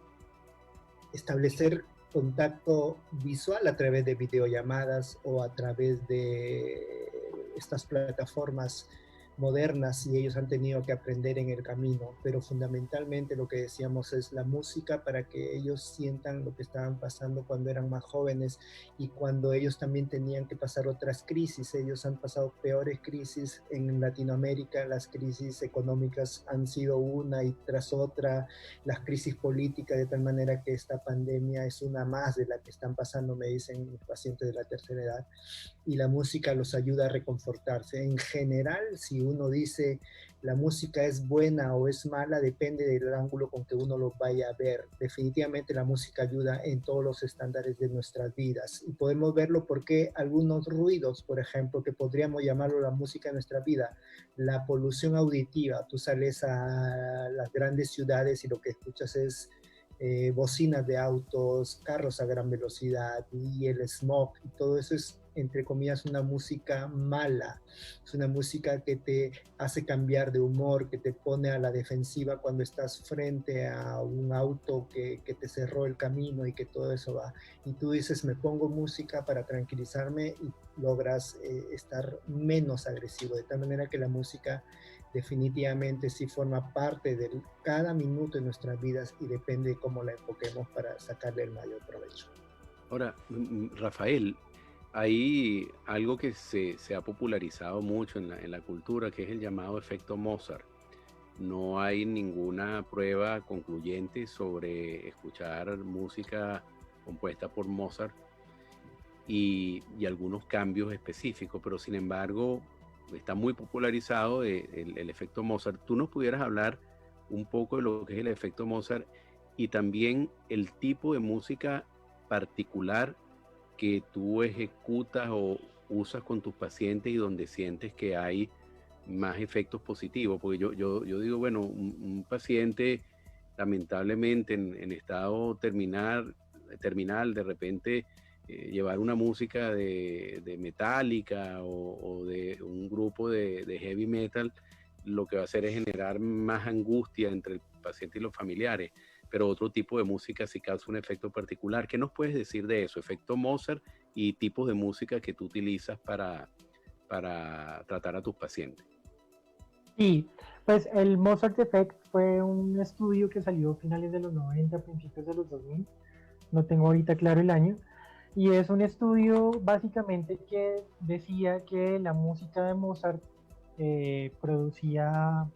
S5: establecer contacto visual a través de videollamadas o a través de estas plataformas modernas, y ellos han tenido que aprender en el camino, pero fundamentalmente lo que decíamos es la música para que ellos sientan lo que estaban pasando cuando eran más jóvenes y cuando ellos también tenían que pasar otras crisis. Ellos han pasado peores crisis en Latinoamérica, las crisis económicas han sido una y tras otra, las crisis políticas, de tal manera que esta pandemia es una más de la que están pasando, me dicen mis pacientes de la tercera edad, y la música los ayuda a reconfortarse. En general, si uno dice la música es buena o es mala, depende del ángulo con que uno lo vaya a ver. Definitivamente la música ayuda en todos los estándares de nuestras vidas y podemos verlo porque algunos ruidos, por ejemplo, que podríamos llamarlo la música de nuestra vida, la polución auditiva, tú sales a las grandes ciudades y lo que escuchas es bocinas de autos, carros a gran velocidad y el smog y todo eso es entre comillas una música mala, es una música que te hace cambiar de humor, que te pone a la defensiva cuando estás frente a un auto que te cerró el camino y que todo eso va y tú dices me pongo música para tranquilizarme y logras estar menos agresivo, de tal manera que la música definitivamente sí forma parte de cada minuto de nuestras vidas y depende de cómo la enfoquemos para sacarle el mayor provecho.
S2: Ahora, Rafael, hay algo que se ha popularizado mucho en la cultura, que es el llamado efecto Mozart. No hay ninguna prueba concluyente sobre escuchar música compuesta por Mozart y algunos cambios específicos, pero sin embargo está muy popularizado el efecto Mozart. ¿Tú nos pudieras hablar un poco de lo que es el efecto Mozart y también el tipo de música particular que tú ejecutas o usas con tus pacientes y donde sientes que hay más efectos positivos? Porque yo digo, bueno, un paciente lamentablemente en estado terminal, de repente llevar una música de Metallica o de un grupo de heavy metal, lo que va a hacer es generar más angustia entre el paciente y los familiares, pero otro tipo de música sí causa un efecto particular. ¿Qué nos puedes decir de eso? Efecto Mozart y tipos de música que tú utilizas para tratar a tus pacientes.
S6: Sí, pues el Mozart Effect fue un estudio que salió a finales de los 90, principios de los 2000, no tengo ahorita claro el año, y es un estudio básicamente que decía que la música de Mozart producía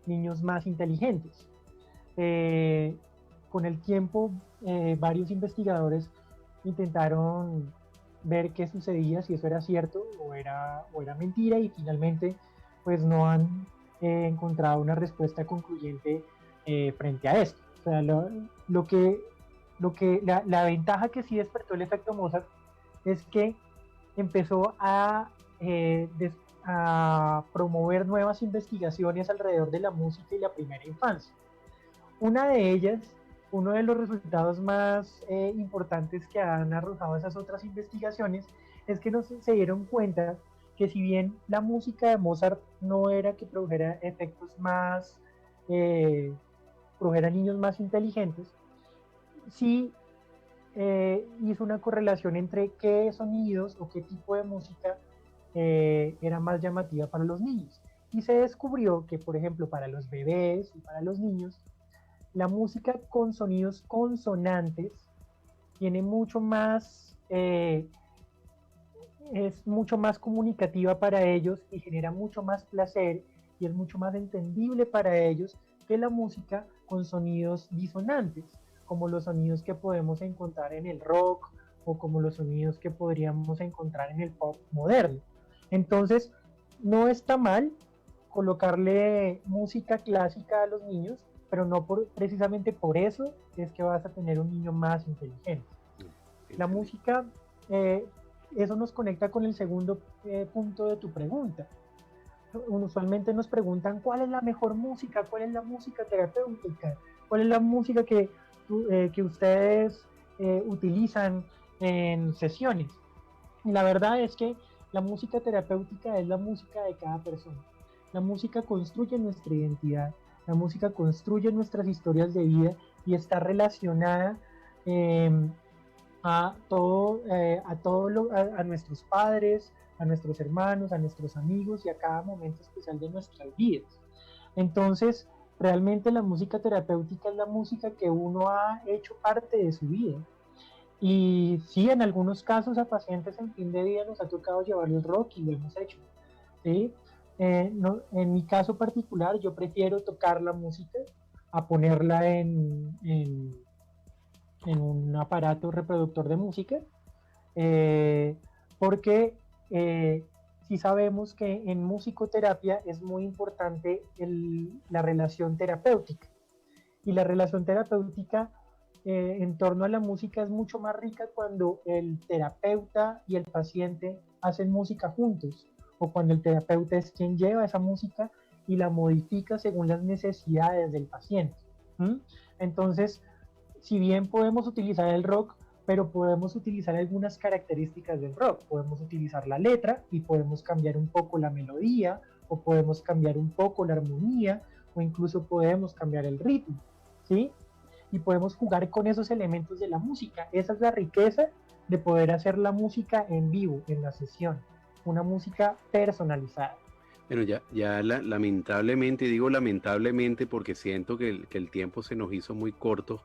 S6: niños más inteligentes. Con el tiempo, varios investigadores intentaron ver qué sucedía, si eso era cierto o era mentira, y finalmente pues no han encontrado una respuesta concluyente frente a esto. O sea, la ventaja que sí despertó el efecto Mozart es que empezó a promover nuevas investigaciones alrededor de la música y la primera infancia. Una de ellas, uno de los resultados más importantes que han arrojado esas otras investigaciones es que se dieron cuenta que si bien la música de Mozart no era que produjera efectos más, produjera niños más inteligentes, sí hizo una correlación entre qué sonidos o qué tipo de música era más llamativa para los niños. Y se descubrió que, por ejemplo, para los bebés y para los niños, la música con sonidos consonantes tiene mucho más, es mucho más comunicativa para ellos y genera mucho más placer y es mucho más entendible para ellos que la música con sonidos disonantes, como los sonidos que podemos encontrar en el rock o como los sonidos que podríamos encontrar en el pop moderno. Entonces, no está mal colocarle música clásica a los niños, pero no precisamente por eso es que vas a tener un niño más inteligente. La música, eso nos conecta con el segundo punto de tu pregunta. Usualmente nos preguntan cuál es la mejor música, cuál es la música terapéutica, cuál es la música que ustedes utilizan en sesiones. Y la verdad es que la música terapéutica es la música de cada persona. La música construye nuestra identidad, la música construye nuestras historias de vida y está relacionada a nuestros padres, a nuestros hermanos, a nuestros amigos y a cada momento especial de nuestras vidas. Entonces, realmente la música terapéutica es la música que uno ha hecho parte de su vida. Y sí, en algunos casos a pacientes en fin de vida nos ha tocado llevarles rock y lo hemos hecho, ¿sí? En mi caso particular, yo prefiero tocar la música a ponerla en un aparato reproductor de música, porque sí sabemos que en musicoterapia es muy importante la relación terapéutica. Y la relación terapéutica en torno a la música es mucho más rica cuando el terapeuta y el paciente hacen música juntos, o cuando el terapeuta es quien lleva esa música y la modifica según las necesidades del paciente. Entonces, si bien podemos utilizar el rock, pero podemos utilizar algunas características del rock. Podemos utilizar la letra y podemos cambiar un poco la melodía, o podemos cambiar un poco la armonía, o incluso podemos cambiar el ritmo, ¿sí? Y podemos jugar con esos elementos de la música. Esa es la riqueza de poder hacer la música en vivo, en la sesión. Una música personalizada.
S2: Bueno, ya lamentablemente, digo lamentablemente porque siento que el tiempo se nos hizo muy corto.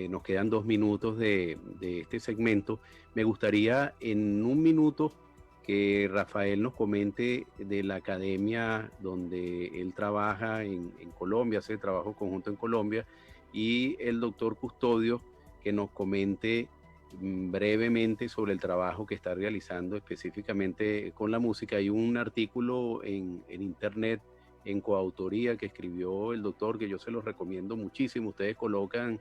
S2: Nos quedan 2 minutos de este segmento. Me gustaría en 1 minuto que Rafael nos comente de la academia donde él trabaja en Colombia, hace trabajo conjunto en Colombia, y el doctor Custodio que nos comente brevemente sobre el trabajo que está realizando específicamente con la música. Hay un artículo en internet en coautoría que escribió el doctor, que yo se los recomiendo muchísimo. Ustedes colocan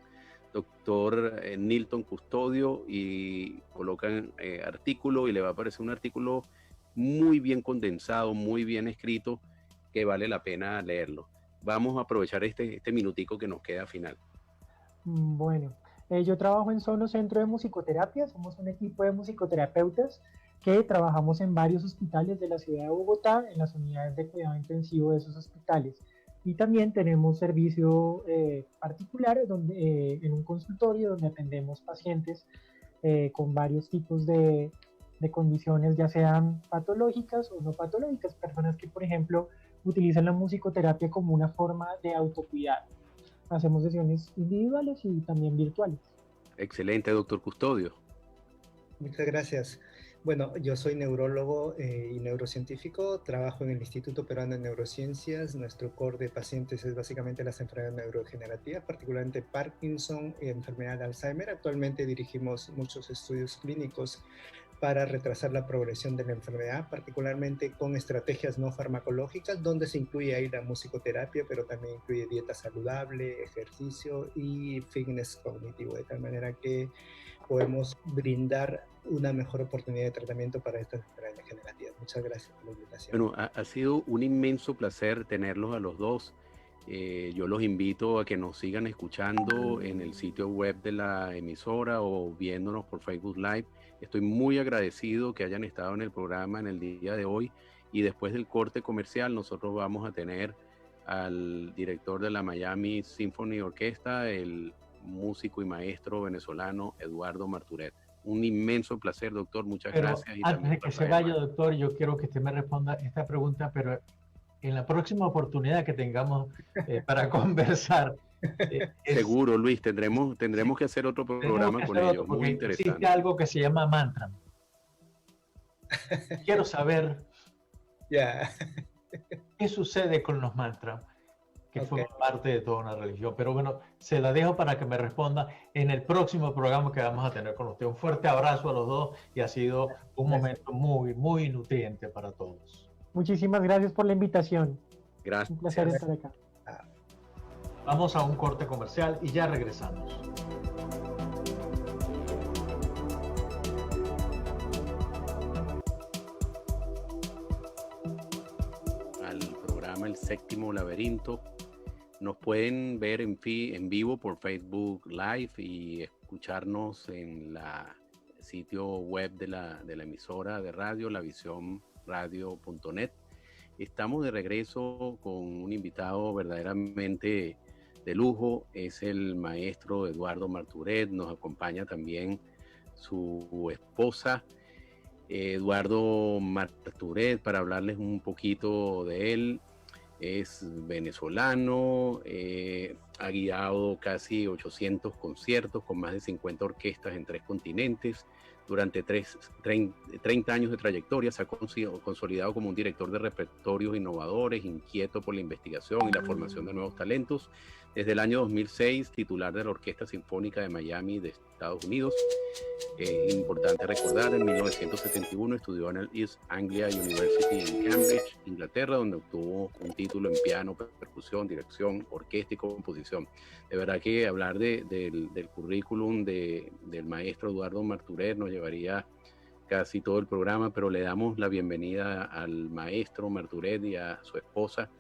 S2: doctor Nilton Custodio y colocan artículo y le va a aparecer un artículo muy bien condensado, muy bien escrito, que vale la pena leerlo. Vamos a aprovechar este minutico que nos queda final.
S6: Bueno, yo trabajo en Sono Centro de Musicoterapia. Somos un equipo de musicoterapeutas que trabajamos en varios hospitales de la ciudad de Bogotá, en las unidades de cuidado intensivo de esos hospitales. Y también tenemos servicio particular en un consultorio donde atendemos pacientes con varios tipos de condiciones, ya sean patológicas o no patológicas. Personas que, por ejemplo, utilizan la musicoterapia como una forma de autocuidado. Hacemos sesiones individuales y también virtuales.
S2: Excelente, doctor Custodio.
S5: Muchas gracias. Bueno, yo soy neurólogo y neurocientífico, trabajo en el Instituto Peruano de Neurociencias. Nuestro core de pacientes es básicamente las enfermedades neurodegenerativas, particularmente Parkinson y enfermedad de Alzheimer. Actualmente dirigimos muchos estudios clínicos para retrasar la progresión de la enfermedad, particularmente con estrategias no farmacológicas, donde se incluye ahí la musicoterapia, pero también incluye dieta saludable, ejercicio y fitness cognitivo, de tal manera que podemos brindar una mejor oportunidad de tratamiento para estas enfermedades degenerativas. Muchas gracias por la invitación.
S2: Bueno, ha sido un inmenso placer tenerlos a los dos. Yo los invito a que nos sigan escuchando en el sitio web de la emisora o viéndonos por Facebook Live. Estoy muy agradecido que hayan estado en el programa en el día de hoy, y después del corte comercial nosotros vamos a tener al director de la Miami Symphony Orquesta, el músico y maestro venezolano Eduardo Marturet. Un inmenso placer, doctor. Muchas gracias. Y
S3: antes de que se vaya, doctor, yo quiero que usted me responda esta pregunta, pero en la próxima oportunidad que tengamos para conversar.
S2: Seguro, Luis, tendremos que hacer otro programa con ellos. Muy interesante.
S3: Existe algo que se llama mantra. Quiero saber qué sucede con los mantras, que forman parte de toda una religión. Pero bueno, se la dejo para que me responda en el próximo programa que vamos a tener con usted. Un fuerte abrazo a los dos, y ha sido un momento muy, muy nutriente para todos.
S6: Muchísimas gracias por la invitación.
S2: Gracias.
S6: Un placer estar acá.
S3: Vamos a un corte comercial y ya regresamos.
S2: Al programa El Séptimo Laberinto. Nos pueden ver en vivo por Facebook Live y escucharnos en la sitio web de la emisora de radio, lavisionradio.net. Estamos de regreso con un invitado verdaderamente de lujo. Es el maestro Eduardo Marturet. Nos acompaña también su esposa, Eduardo Marturet, para hablarles un poquito de él. Es venezolano, ha guiado casi 800 conciertos con más de 50 orquestas en 3 continentes. Durante 30 años de trayectoria se ha consolidado como un director de repertorios innovadores, inquieto por la investigación y la formación de nuevos talentos. Desde el año 2006, titular de la Orquesta Sinfónica de Miami de Estados Unidos. Es importante recordar, en 1971 estudió en el East Anglia University en Cambridge, Inglaterra, donde obtuvo un título en piano, percusión, dirección, orquesta y composición. De verdad que hablar del currículum del maestro Eduardo Marturet nos llevaría casi todo el programa, pero le damos la bienvenida al maestro Marturet y a su esposa.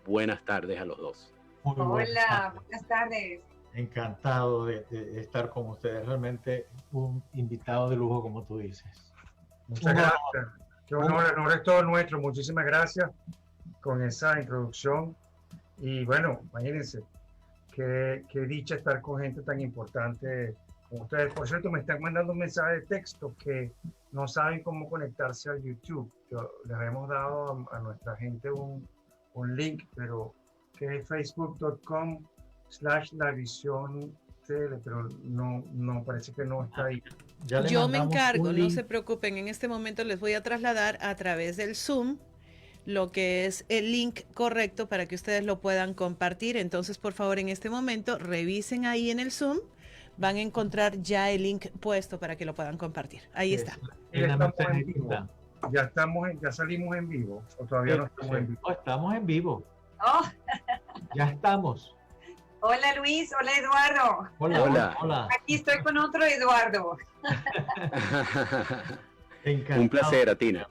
S2: Buenas tardes a los dos.
S7: Hola, buenas tardes.
S3: Encantado de estar con ustedes, realmente un invitado de lujo, como tú dices.
S8: Muchas gracias. Qué honor, el honor es todo nuestro. Muchísimas gracias con esa introducción. Y bueno, imagínense, qué dicha estar con gente tan importante como ustedes. Por cierto, me están mandando un mensaje de texto que no saben cómo conectarse al YouTube. Les hemos dado a nuestra gente un link, pero que es facebook.com/lavisión.tl, pero no parece que no está ahí.
S4: Yo me encargo, no se preocupen, en este momento les voy a trasladar a través del Zoom lo que es el link correcto para que ustedes lo puedan compartir. Entonces, por favor, en este momento revisen ahí en el Zoom, van a encontrar ya el link puesto para que lo puedan compartir. Ahí está.
S8: Ya salimos en vivo, o todavía no estamos en vivo.
S3: No, estamos en vivo.
S7: Oh.
S3: Ya estamos.
S7: Hola Luis, hola Eduardo.
S3: Hola.
S7: Aquí estoy con otro Eduardo.
S2: Un placer, Atina.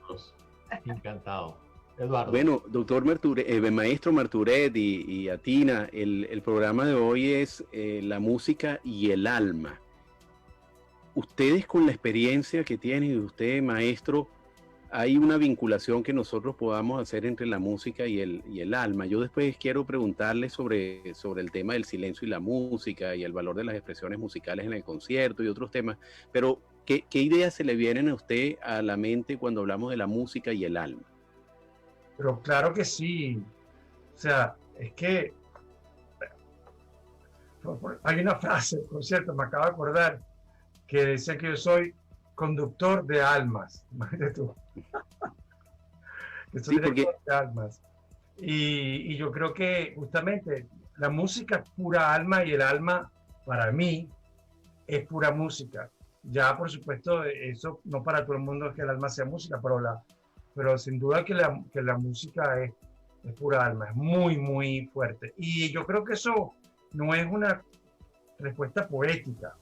S3: Encantado. Eduardo.
S2: Bueno, doctor maestro Marturet y Atina, el programa de hoy es la música y el alma. Ustedes, con la experiencia que tienen, y usted, maestro, hay una vinculación que nosotros podamos hacer entre la música y el alma. Yo después quiero preguntarle sobre el tema del silencio y la música y el valor de las expresiones musicales en el concierto y otros temas, pero ¿qué ideas se le vienen a usted a la mente cuando hablamos de la música y el alma?
S8: Pero claro que sí. O sea, es que hay una frase, por cierto, me acabo de acordar, que decía que yo soy conductor de almas. Imagínate tú. Que soy director de almas. Y yo creo que justamente la música es pura alma, y el alma para mí es pura música. Ya, por supuesto, eso no para todo el mundo es que el alma sea música, pero sin duda que la música es pura alma, es muy, muy fuerte. Y yo creo que eso no es una respuesta poética,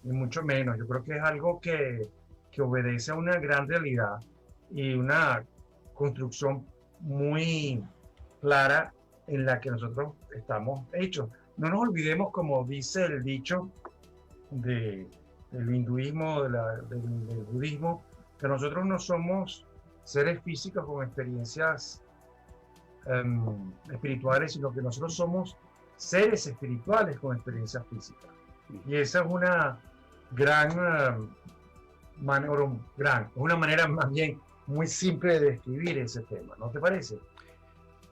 S8: ni mucho menos. Yo creo que es algo que obedece a una gran realidad y una construcción muy clara en la que nosotros estamos hechos. No nos olvidemos, como dice el dicho del hinduismo, del budismo, que nosotros no somos seres físicos con experiencias espirituales, sino que nosotros somos seres espirituales con experiencias físicas. Y esa es una una manera más bien muy simple de describir ese tema, ¿no te parece?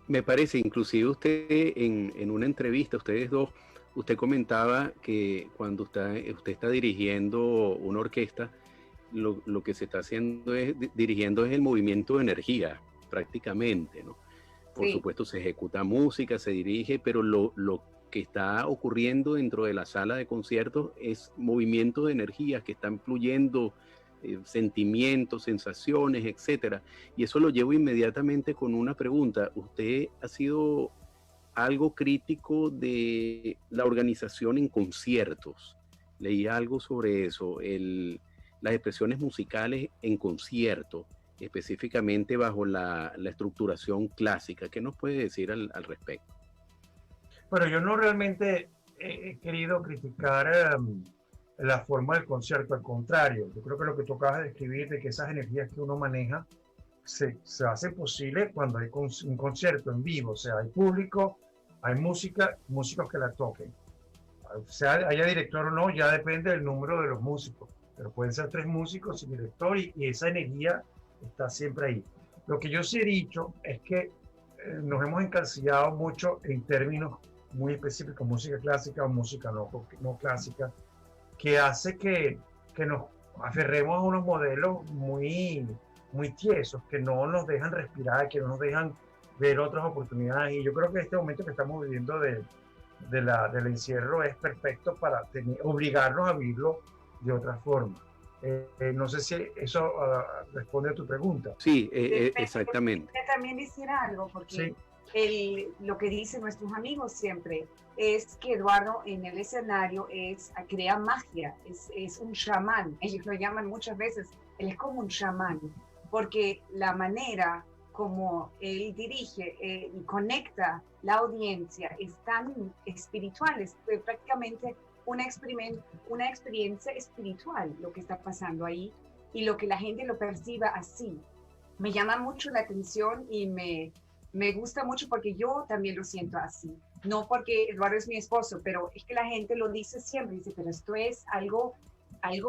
S2: Me parece. Inclusive usted en una entrevista, ustedes dos, usted comentaba que cuando usted está dirigiendo una orquesta, lo que se está haciendo dirigiendo es el movimiento de energía, prácticamente, ¿no? Por supuesto se ejecuta música, se dirige, pero lo que está ocurriendo dentro de la sala de conciertos es movimiento de energías que están fluyendo, sentimientos, sensaciones, etcétera. Y eso lo llevo inmediatamente con una pregunta. ¿Usted ha sido algo crítico de la organización en conciertos? Leí algo sobre eso, las expresiones musicales en concierto, específicamente bajo la estructuración clásica. ¿Qué nos puede decir al respecto?
S8: Bueno, yo no realmente he querido criticar la forma del concierto, al contrario. Yo creo que lo que tú acabas de describir, de que esas energías que uno maneja se hacen posible cuando hay un concierto en vivo. O sea, hay público, hay músicos que la toquen. O sea, haya director o no, ya depende del número de los músicos. Pero pueden ser 3 músicos y director, y esa energía está siempre ahí. Lo que yo sí he dicho es que nos hemos encasillado mucho en términos muy específicos, música clásica o música no clásica, que hace que nos aferremos a unos modelos muy, muy tiesos, que no nos dejan respirar, que no nos dejan ver otras oportunidades. Y yo creo que este momento que estamos viviendo de del encierro es perfecto para obligarnos a vivirlo de otra forma. No sé si eso responde a tu pregunta.
S2: Sí, exactamente.
S7: También decir algo, porque
S8: Sí.
S7: lo que dicen nuestros amigos siempre es que Eduardo en el escenario crea magia, es un chamán. Ellos lo llaman muchas veces, él es como un chamán, porque la manera como él dirige y conecta la audiencia es tan espiritual, es prácticamente una experiencia espiritual lo que está pasando ahí y lo que la gente lo perciba así. Me llama mucho la atención y me gusta mucho porque yo también lo siento así. No porque Eduardo es mi esposo, pero es que la gente lo dice siempre, dice, pero esto es algo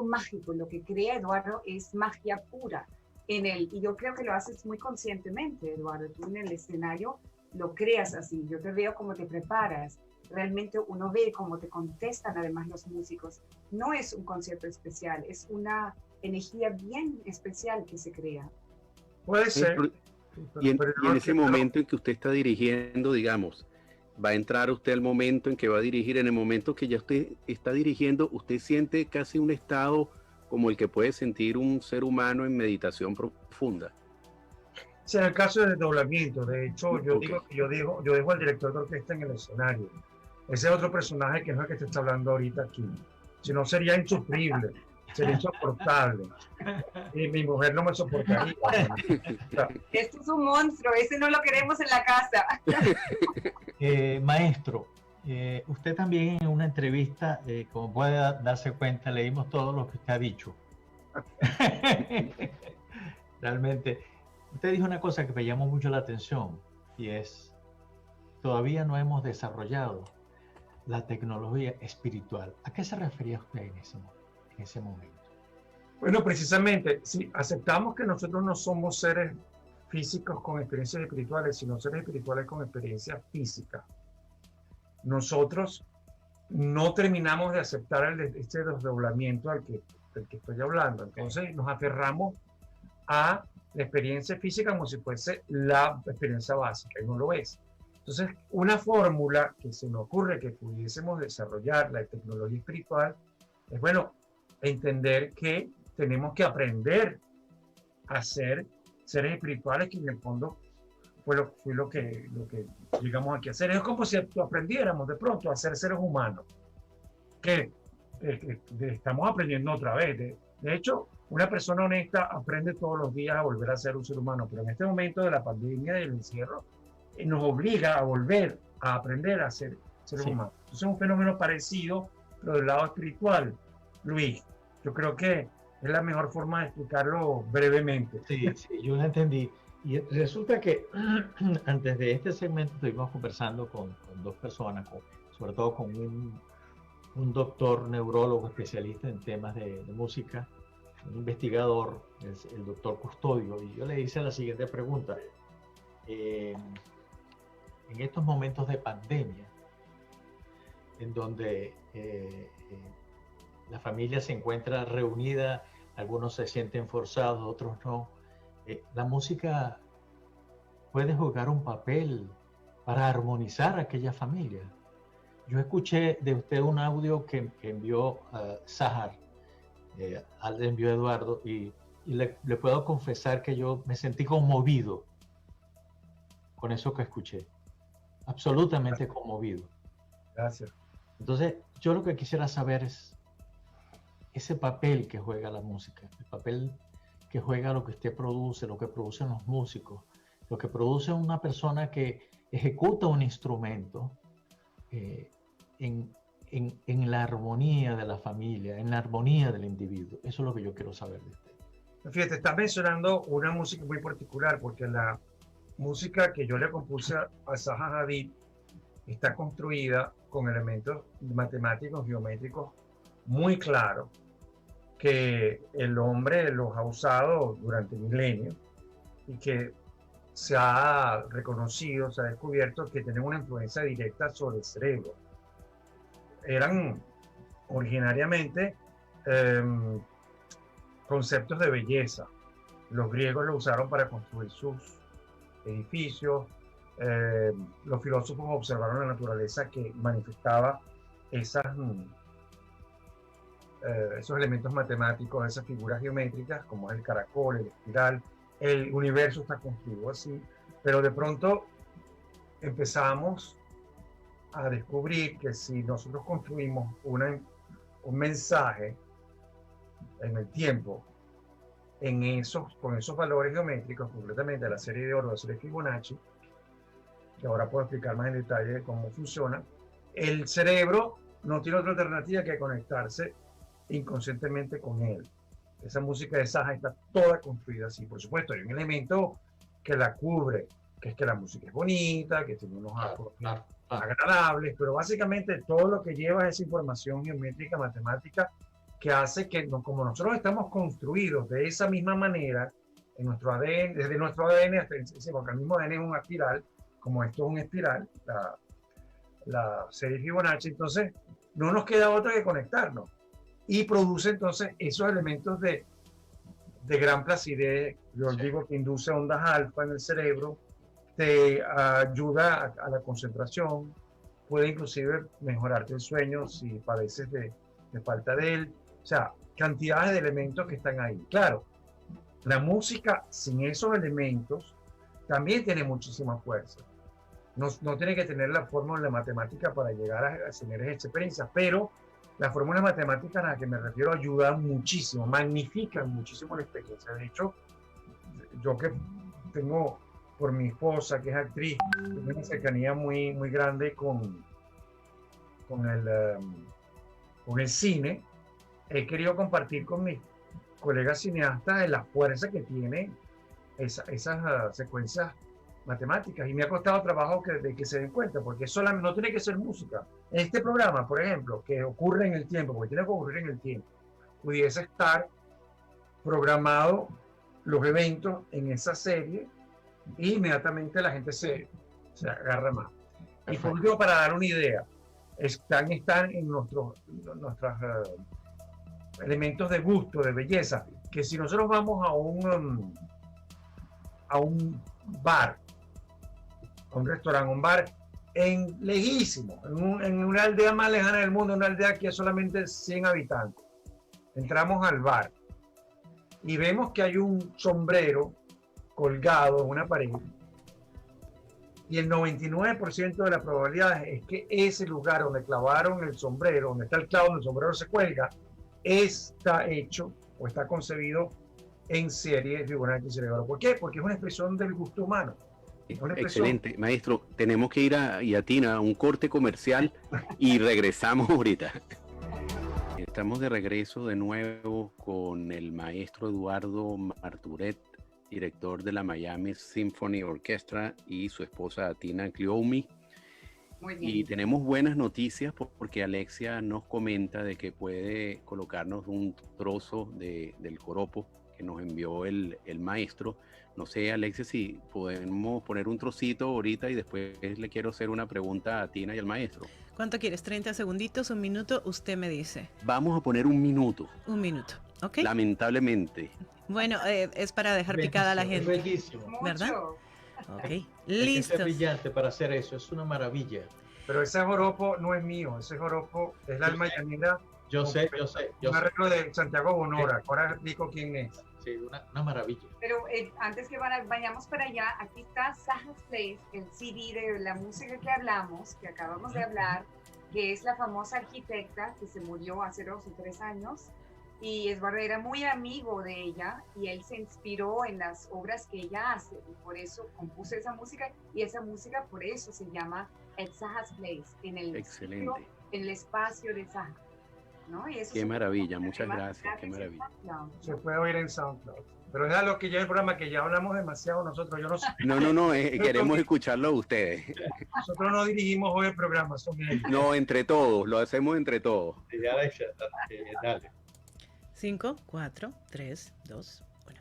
S7: mágico, lo que crea Eduardo es magia pura en él. Y yo creo que lo haces muy conscientemente, Eduardo. Tú en el escenario lo creas así. Yo te veo cómo te preparas. Realmente uno ve cómo te contestan además los músicos. No es un concierto especial, es una energía bien especial que se crea.
S8: Puede ser.
S2: Y en ese momento en que usted está dirigiendo, digamos, va a entrar usted al momento en que va a dirigir, en el momento que ya usted está dirigiendo, usted siente casi un estado como el que puede sentir un ser humano en meditación profunda.
S8: Sí, en el caso del desdoblamiento, de hecho, yo dejo al director de orquesta en el escenario. Ese es otro personaje que no es el que te está hablando ahorita aquí. Si no, sería insufrible, sería insoportable. Y mi mujer no me soportaría.
S7: Esto es un monstruo, ese no lo queremos en la casa.
S3: Maestro, usted también en una entrevista, como puede darse cuenta, leímos todo lo que usted ha dicho. Realmente, usted dijo una cosa que me llamó mucho la atención y es, todavía no hemos desarrollado la tecnología espiritual. ¿A qué se refería usted en ese momento?
S8: Bueno, precisamente, si aceptamos que nosotros no somos seres físicos con experiencias espirituales, sino seres espirituales con experiencias físicas, nosotros no terminamos de aceptar este desdoblamiento del que estoy hablando. Entonces nos aferramos a la experiencia física como si fuese la experiencia básica, y no lo es. Entonces, una fórmula que se me ocurre que pudiésemos desarrollar la tecnología espiritual es, bueno, entender que tenemos que aprender a ser seres espirituales, que en el fondo fue lo que llegamos aquí a hacer. Es como si aprendiéramos de pronto a ser seres humanos, que estamos aprendiendo otra vez. De hecho, una persona honesta aprende todos los días a volver a ser un ser humano, pero en este momento de la pandemia, del encierro, nos obliga a volver a aprender a ser seres humanos. Entonces es un fenómeno parecido, pero del lado espiritual. Luis, yo creo que es la mejor forma de explicarlo brevemente.
S3: Sí, yo lo entendí. Y resulta que antes de este segmento estuvimos conversando con dos personas, sobre todo con un doctor neurólogo especialista en temas de música, un investigador, el doctor Custodio, y yo le hice la siguiente pregunta. En estos momentos de pandemia, en donde la familia se encuentra reunida, algunos se sienten forzados, otros no, la música puede jugar un papel para armonizar a aquella familia. Yo escuché de usted un audio que envió Sahar, le envió Eduardo, y le puedo confesar que yo me sentí conmovido con eso que escuché. Absolutamente conmovido.
S8: Gracias.
S3: Entonces, yo lo que quisiera saber es ese papel que juega la música, el papel que juega lo que usted produce, lo que producen los músicos, lo que produce una persona que ejecuta un instrumento en la armonía de la familia, en la armonía del individuo. Eso es lo que yo quiero saber de usted.
S8: Fíjate, estás mencionando una música muy particular, porque la música que yo le compuse a Zaha Hadid está construida con elementos matemáticos, geométricos muy claros, que el hombre los ha usado durante milenios y que se ha reconocido, se ha descubierto que tienen una influencia directa sobre el cerebro. Eran originariamente conceptos de belleza. Los griegos lo usaron para construir sus edificios, los filósofos observaron la naturaleza que manifestaba esas, esos elementos matemáticos, esas figuras geométricas, como es el caracol, el espiral. El universo está construido así, pero de pronto empezamos a descubrir que si nosotros construimos un mensaje en el tiempo, con esos valores geométricos, concretamente la serie de oro, la serie Fibonacci, que ahora puedo explicar más en detalle cómo funciona, el cerebro no tiene otra alternativa que conectarse inconscientemente con él. Esa música de Saja está toda construida así. Por supuesto, hay un elemento que la cubre, que es que la música es bonita, que tiene unos acordes agradables, pero básicamente todo lo que lleva es esa información geométrica, matemática, que hace que, como nosotros estamos construidos de esa misma manera, en nuestro ADN, desde nuestro ADN hasta porque el mismo ADN es una espiral, como esto es una espiral, la serie Fibonacci, entonces no nos queda otra que conectarnos. Y produce entonces esos elementos de gran placidez, yo digo que induce ondas alfa en el cerebro, te ayuda a la concentración, puede inclusive mejorarte el sueño si padeces de falta de él, o sea, cantidades de elementos que están ahí. Claro, la música sin esos elementos también tiene muchísima fuerza. No tiene que tener la fórmula matemática para llegar a tener esa experiencia, pero la fórmula matemática a la que me refiero ayuda muchísimo, magnifican muchísimo la experiencia. De hecho, yo que tengo, por mi esposa, que es actriz, tengo una cercanía muy, muy grande con el cine, he querido compartir con mis colegas cineastas la fuerza que tiene esas secuencias matemáticas, y me ha costado trabajo de que se den cuenta, porque solamente no tiene que ser música. En este programa, por ejemplo, que ocurre en el tiempo, porque tiene que ocurrir en el tiempo, pudiese estar programado los eventos en esa serie y inmediatamente la gente se agarra más. Y por último, para dar una idea, están en nuestros elementos de gusto, de belleza, que si nosotros vamos a un bar, a un restaurante, un bar lejísimo, en una aldea más lejana del mundo, una aldea que es solamente 100 habitantes. Entramos al bar y vemos que hay un sombrero colgado en una pared, y el 99% de las probabilidades es que ese lugar donde clavaron el sombrero, donde está el clavo donde el sombrero se cuelga, está hecho o está concebido en serie Fibonacci cerebro. ¿Por qué? Porque es una expresión del gusto humano.
S2: Excelente, maestro. Tenemos que ir a Yatina a un corte comercial y regresamos ahorita. Estamos de regreso de nuevo con el maestro Eduardo Marturet, director de la Miami Symphony Orchestra, y su esposa Atina Clioumi.
S7: Muy bien.
S2: Y tenemos buenas noticias porque Alexia nos comenta de que puede colocarnos un trozo del joropo que nos envió el maestro. No sé, Alexia, si podemos poner un trocito ahorita y después le quiero hacer una pregunta a Tina y al maestro.
S4: ¿Cuánto quieres? ¿30 segunditos? ¿Un minuto? Usted me dice.
S2: Vamos a poner un minuto.
S4: Un minuto, ¿ok?
S2: Lamentablemente.
S4: Bueno, es para dejar picada a la gente.
S3: Bellísimo.
S4: ¿Verdad? Ok,
S3: Hay
S4: listo.
S3: que ser brillante para hacer eso, es una maravilla.
S8: Pero ese joropo no es mío, ese joropo es la alma llanera.
S3: Yo sé.
S8: Un arreglo de Santiago Bonora. Ahora explico quién es.
S3: Sí, una maravilla.
S7: Pero antes que vayamos para allá, aquí está Saja's Place, el CD de la música que hablamos, que acabamos de hablar, que es la famosa arquitecta que se murió hace 2 o 3 años, y Eduardo era muy amigo de ella, y él se inspiró en las obras que ella hace, y por eso compuso esa música, y esa música por eso se llama Saja's Place, en el espacio de Saja. ¿No? Y eso
S2: qué maravilla, muchas gracias, qué maravilla.
S8: Se puede oír en SoundCloud. Pero es algo que ya el programa que ya hablamos demasiado nosotros. Yo no sé.
S2: No, queremos escucharlo a ustedes.
S8: Nosotros no dirigimos hoy el programa, son ellos.
S2: No, entre todos, lo hacemos entre todos.
S3: Dale.
S4: 5, 4, 3, 2, 1.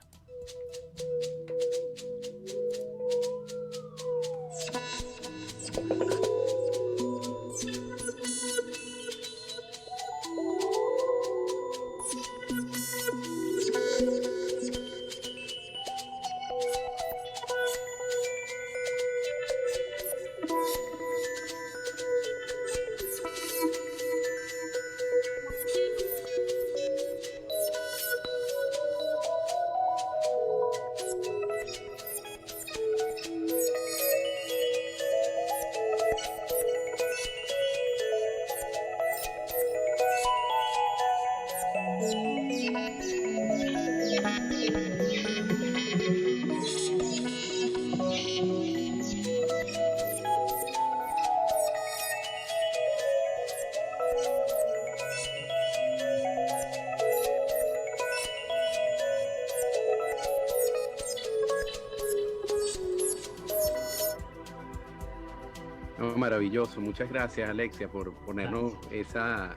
S2: No, maravilloso. Muchas gracias, Alexia, por ponernos esa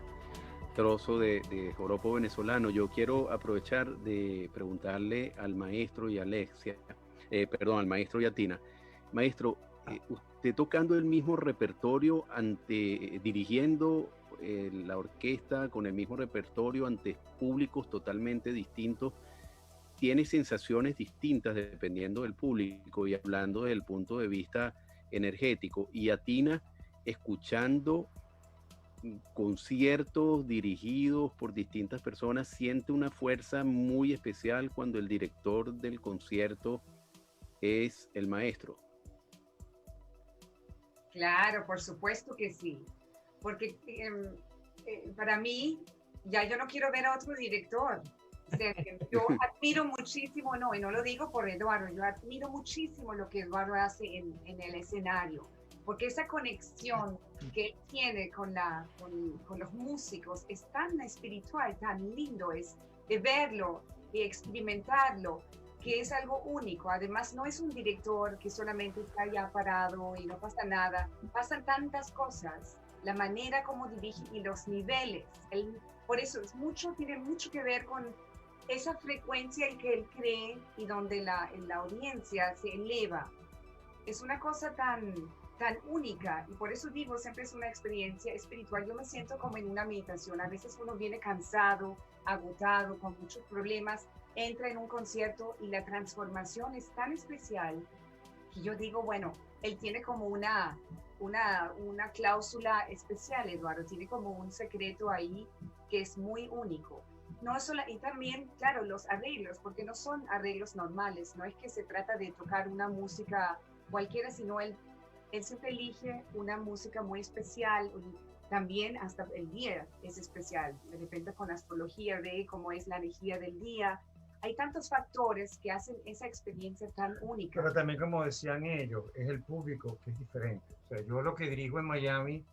S2: trozo de joropo venezolano. Yo quiero aprovechar de preguntarle al maestro y a Alexia, perdón, al maestro y a Tina. Maestro, usted tocando el mismo repertorio dirigiendo la orquesta con el mismo repertorio ante públicos totalmente distintos, tiene sensaciones distintas dependiendo del público, y hablando desde el punto de vista energético. Y a Tina, escuchando conciertos dirigidos por distintas personas, siente una fuerza muy especial cuando el director del concierto es el maestro.
S7: Claro, por supuesto que sí, porque para mí ya yo no quiero ver a otro director. O sea, yo admiro muchísimo, y no lo digo por Eduardo, yo admiro muchísimo lo que Eduardo hace en el escenario, porque esa conexión que él tiene con los músicos es tan espiritual, tan lindo, es de verlo y experimentarlo, que es algo único. Además, no es un director que solamente está allá parado y no pasa nada, pasan tantas cosas, la manera como dirige y los niveles. Por eso tiene mucho que ver con esa frecuencia en que él cree y donde la audiencia se eleva. Es una cosa tan única, y por eso digo, siempre es una experiencia espiritual. Yo me siento como en una meditación. A veces uno viene cansado, agotado, con muchos problemas, entra en un concierto y la transformación es tan especial que yo digo, bueno, él tiene como una cláusula especial, Eduardo, tiene como un secreto ahí que es muy único. No solo, y también, claro, los arreglos, porque no son arreglos normales, no es que se trata de tocar una música cualquiera, sino él siempre elige una música muy especial. También hasta el día es especial, de repente con astrología ve cómo es la energía del día. Hay tantos factores que hacen esa experiencia tan única.
S8: Pero también, como decían ellos, es el público que es diferente. O sea, yo lo que dirijo en Miami,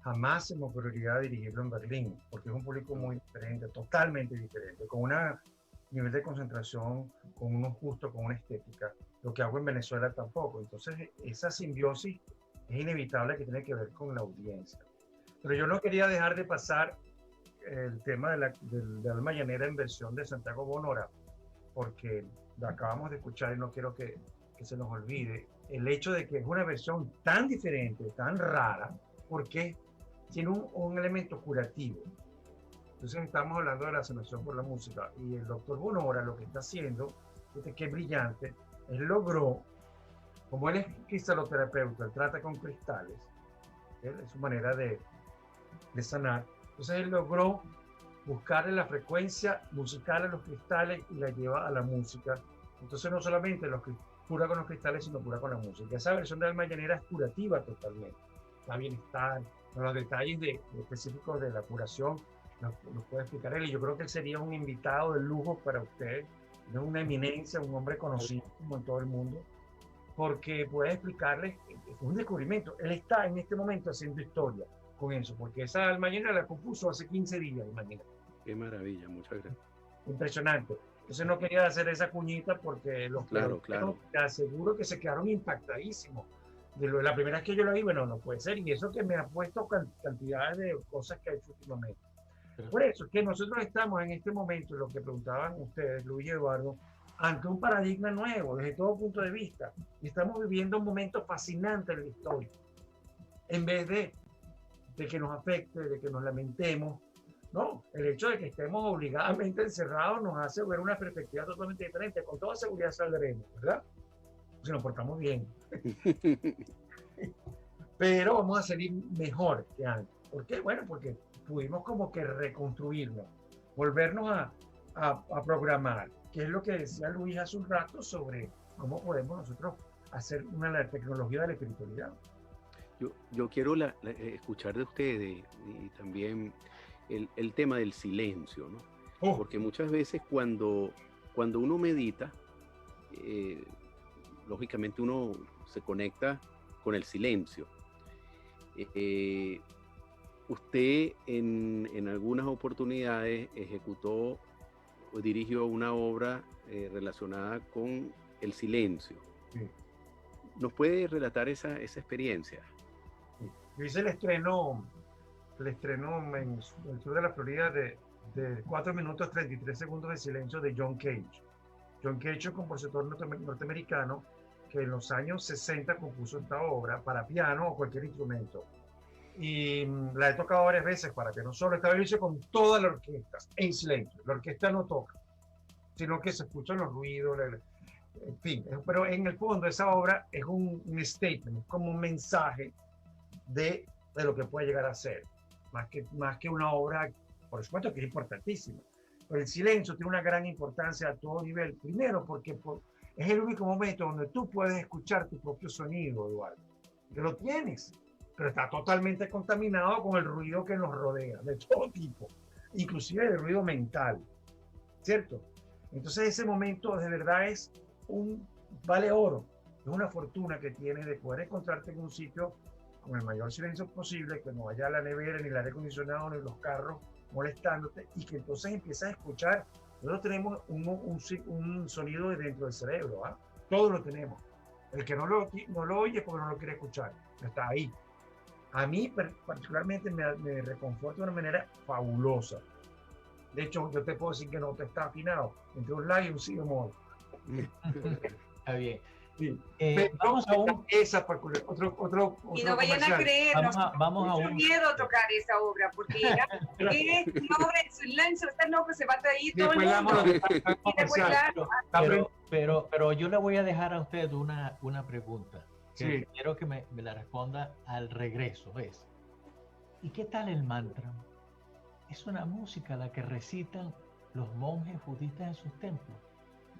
S8: jamás se me ocurriría dirigirlo en Berlín, porque es un público muy diferente, totalmente diferente, con un nivel de concentración, con unos gustos, con una estética. Lo que hago en Venezuela tampoco. Entonces, esa simbiosis es inevitable, que tiene que ver con la audiencia. Pero yo no quería dejar de pasar el tema de Alma Llanera en versión de Santiago Bonora, porque lo acabamos de escuchar y no quiero que se nos olvide el hecho de que es una versión tan diferente, tan rara, porque tiene un elemento curativo. Entonces estamos hablando de la sanación por la música, y el doctor Bonora lo que está haciendo, que es brillante, él logró, como él es cristaloterapeuta, él trata con cristales, es su manera de sanar. Entonces él logró buscarle la frecuencia musical a los cristales y la lleva a la música. Entonces no solamente cura con los cristales, sino cura con la música. Esa versión de Alma Llanera es curativa totalmente. Da bienestar, los detalles específicos de la curación los puede explicar él. Y yo creo que él sería un invitado de lujo para usted, de una eminencia, un hombre conocido en todo el mundo, porque puede explicarles, es un descubrimiento. Él está en este momento haciendo historia con eso, porque esa Alma Llanera la compuso hace 15 días, imagínate.
S2: Qué maravilla, muchas gracias.
S8: Impresionante. Entonces no quería hacer esa cuñita porque
S2: claro.
S8: Te aseguro que se quedaron impactadísimos. La primera vez que yo la vi, bueno, no puede ser, y eso que me ha puesto cantidades de cosas que ha hecho últimamente. Por eso es que nosotros estamos en este momento, lo que preguntaban ustedes, Luis y Eduardo, ante un paradigma nuevo desde todo punto de vista, y estamos viviendo un momento fascinante en la historia. En vez de que nos afecte, de que nos lamentemos, no, el hecho de que estemos obligadamente encerrados nos hace ver una perspectiva totalmente diferente. Con toda seguridad saldremos, ¿verdad? Si nos portamos bien. Pero vamos a salir mejor que antes. ¿Por qué? Bueno, porque pudimos como que reconstruirnos, volvernos a programar, que es lo que decía Luis hace un rato sobre cómo podemos nosotros hacer la tecnología de la espiritualidad.
S2: Yo quiero escuchar de ustedes y también el tema del silencio, ¿no? Porque muchas veces cuando uno medita, lógicamente uno se conecta con el silencio. Usted en algunas oportunidades ejecutó o dirigió una obra relacionada con el silencio.
S8: Sí.
S2: ¿Nos puede relatar esa experiencia?
S8: Sí. Yo hice el estreno en el sur de la Florida de 4 minutos 33 segundos de silencio de John Cage. John Cage es un compositor norteamericano que en los años 60 compuso esta obra para piano o cualquier instrumento. Y la he tocado varias veces para piano solo. Esta vez lo hice con toda la orquesta, en silencio. La orquesta no toca, sino que se escuchan los ruidos, en fin. Pero en el fondo esa obra es un statement, es como un mensaje de lo que puede llegar a ser. Más que una obra, por supuesto que es importantísima. Pero el silencio tiene una gran importancia a todo nivel. Primero porque es el único momento donde tú puedes escuchar tu propio sonido, Eduardo. Que lo tienes, pero está totalmente contaminado con el ruido que nos rodea, de todo tipo, inclusive el ruido mental, ¿cierto? Entonces ese momento de verdad vale oro, es una fortuna que tienes de poder encontrarte en un sitio con el mayor silencio posible, que no haya la nevera, ni el aire acondicionado, ni los carros molestándote, y que entonces empiezas a escuchar. Nosotros tenemos un sonido de dentro del cerebro, ¿ah? Todos lo tenemos. El que no lo oye porque no lo quiere escuchar, está ahí. A mí particularmente me reconforta de una manera fabulosa. De hecho, yo te puedo decir que no te está afinado entre un la y un si bemol.
S3: Está bien.
S8: Sí.
S3: Vamos a
S8: otro
S7: y no vayan a creer,
S3: vamos a
S7: mucho miedo tocar esa obra, porque es una obra de silencio, está loco, se va a ir todo el mundo. Y después, claro,
S3: pero yo le voy a dejar a usted una pregunta. Que
S8: Sí.
S3: quiero que me la responda al regreso. ¿Y qué tal el mantra? Es una música la que recitan los monjes budistas en sus templos.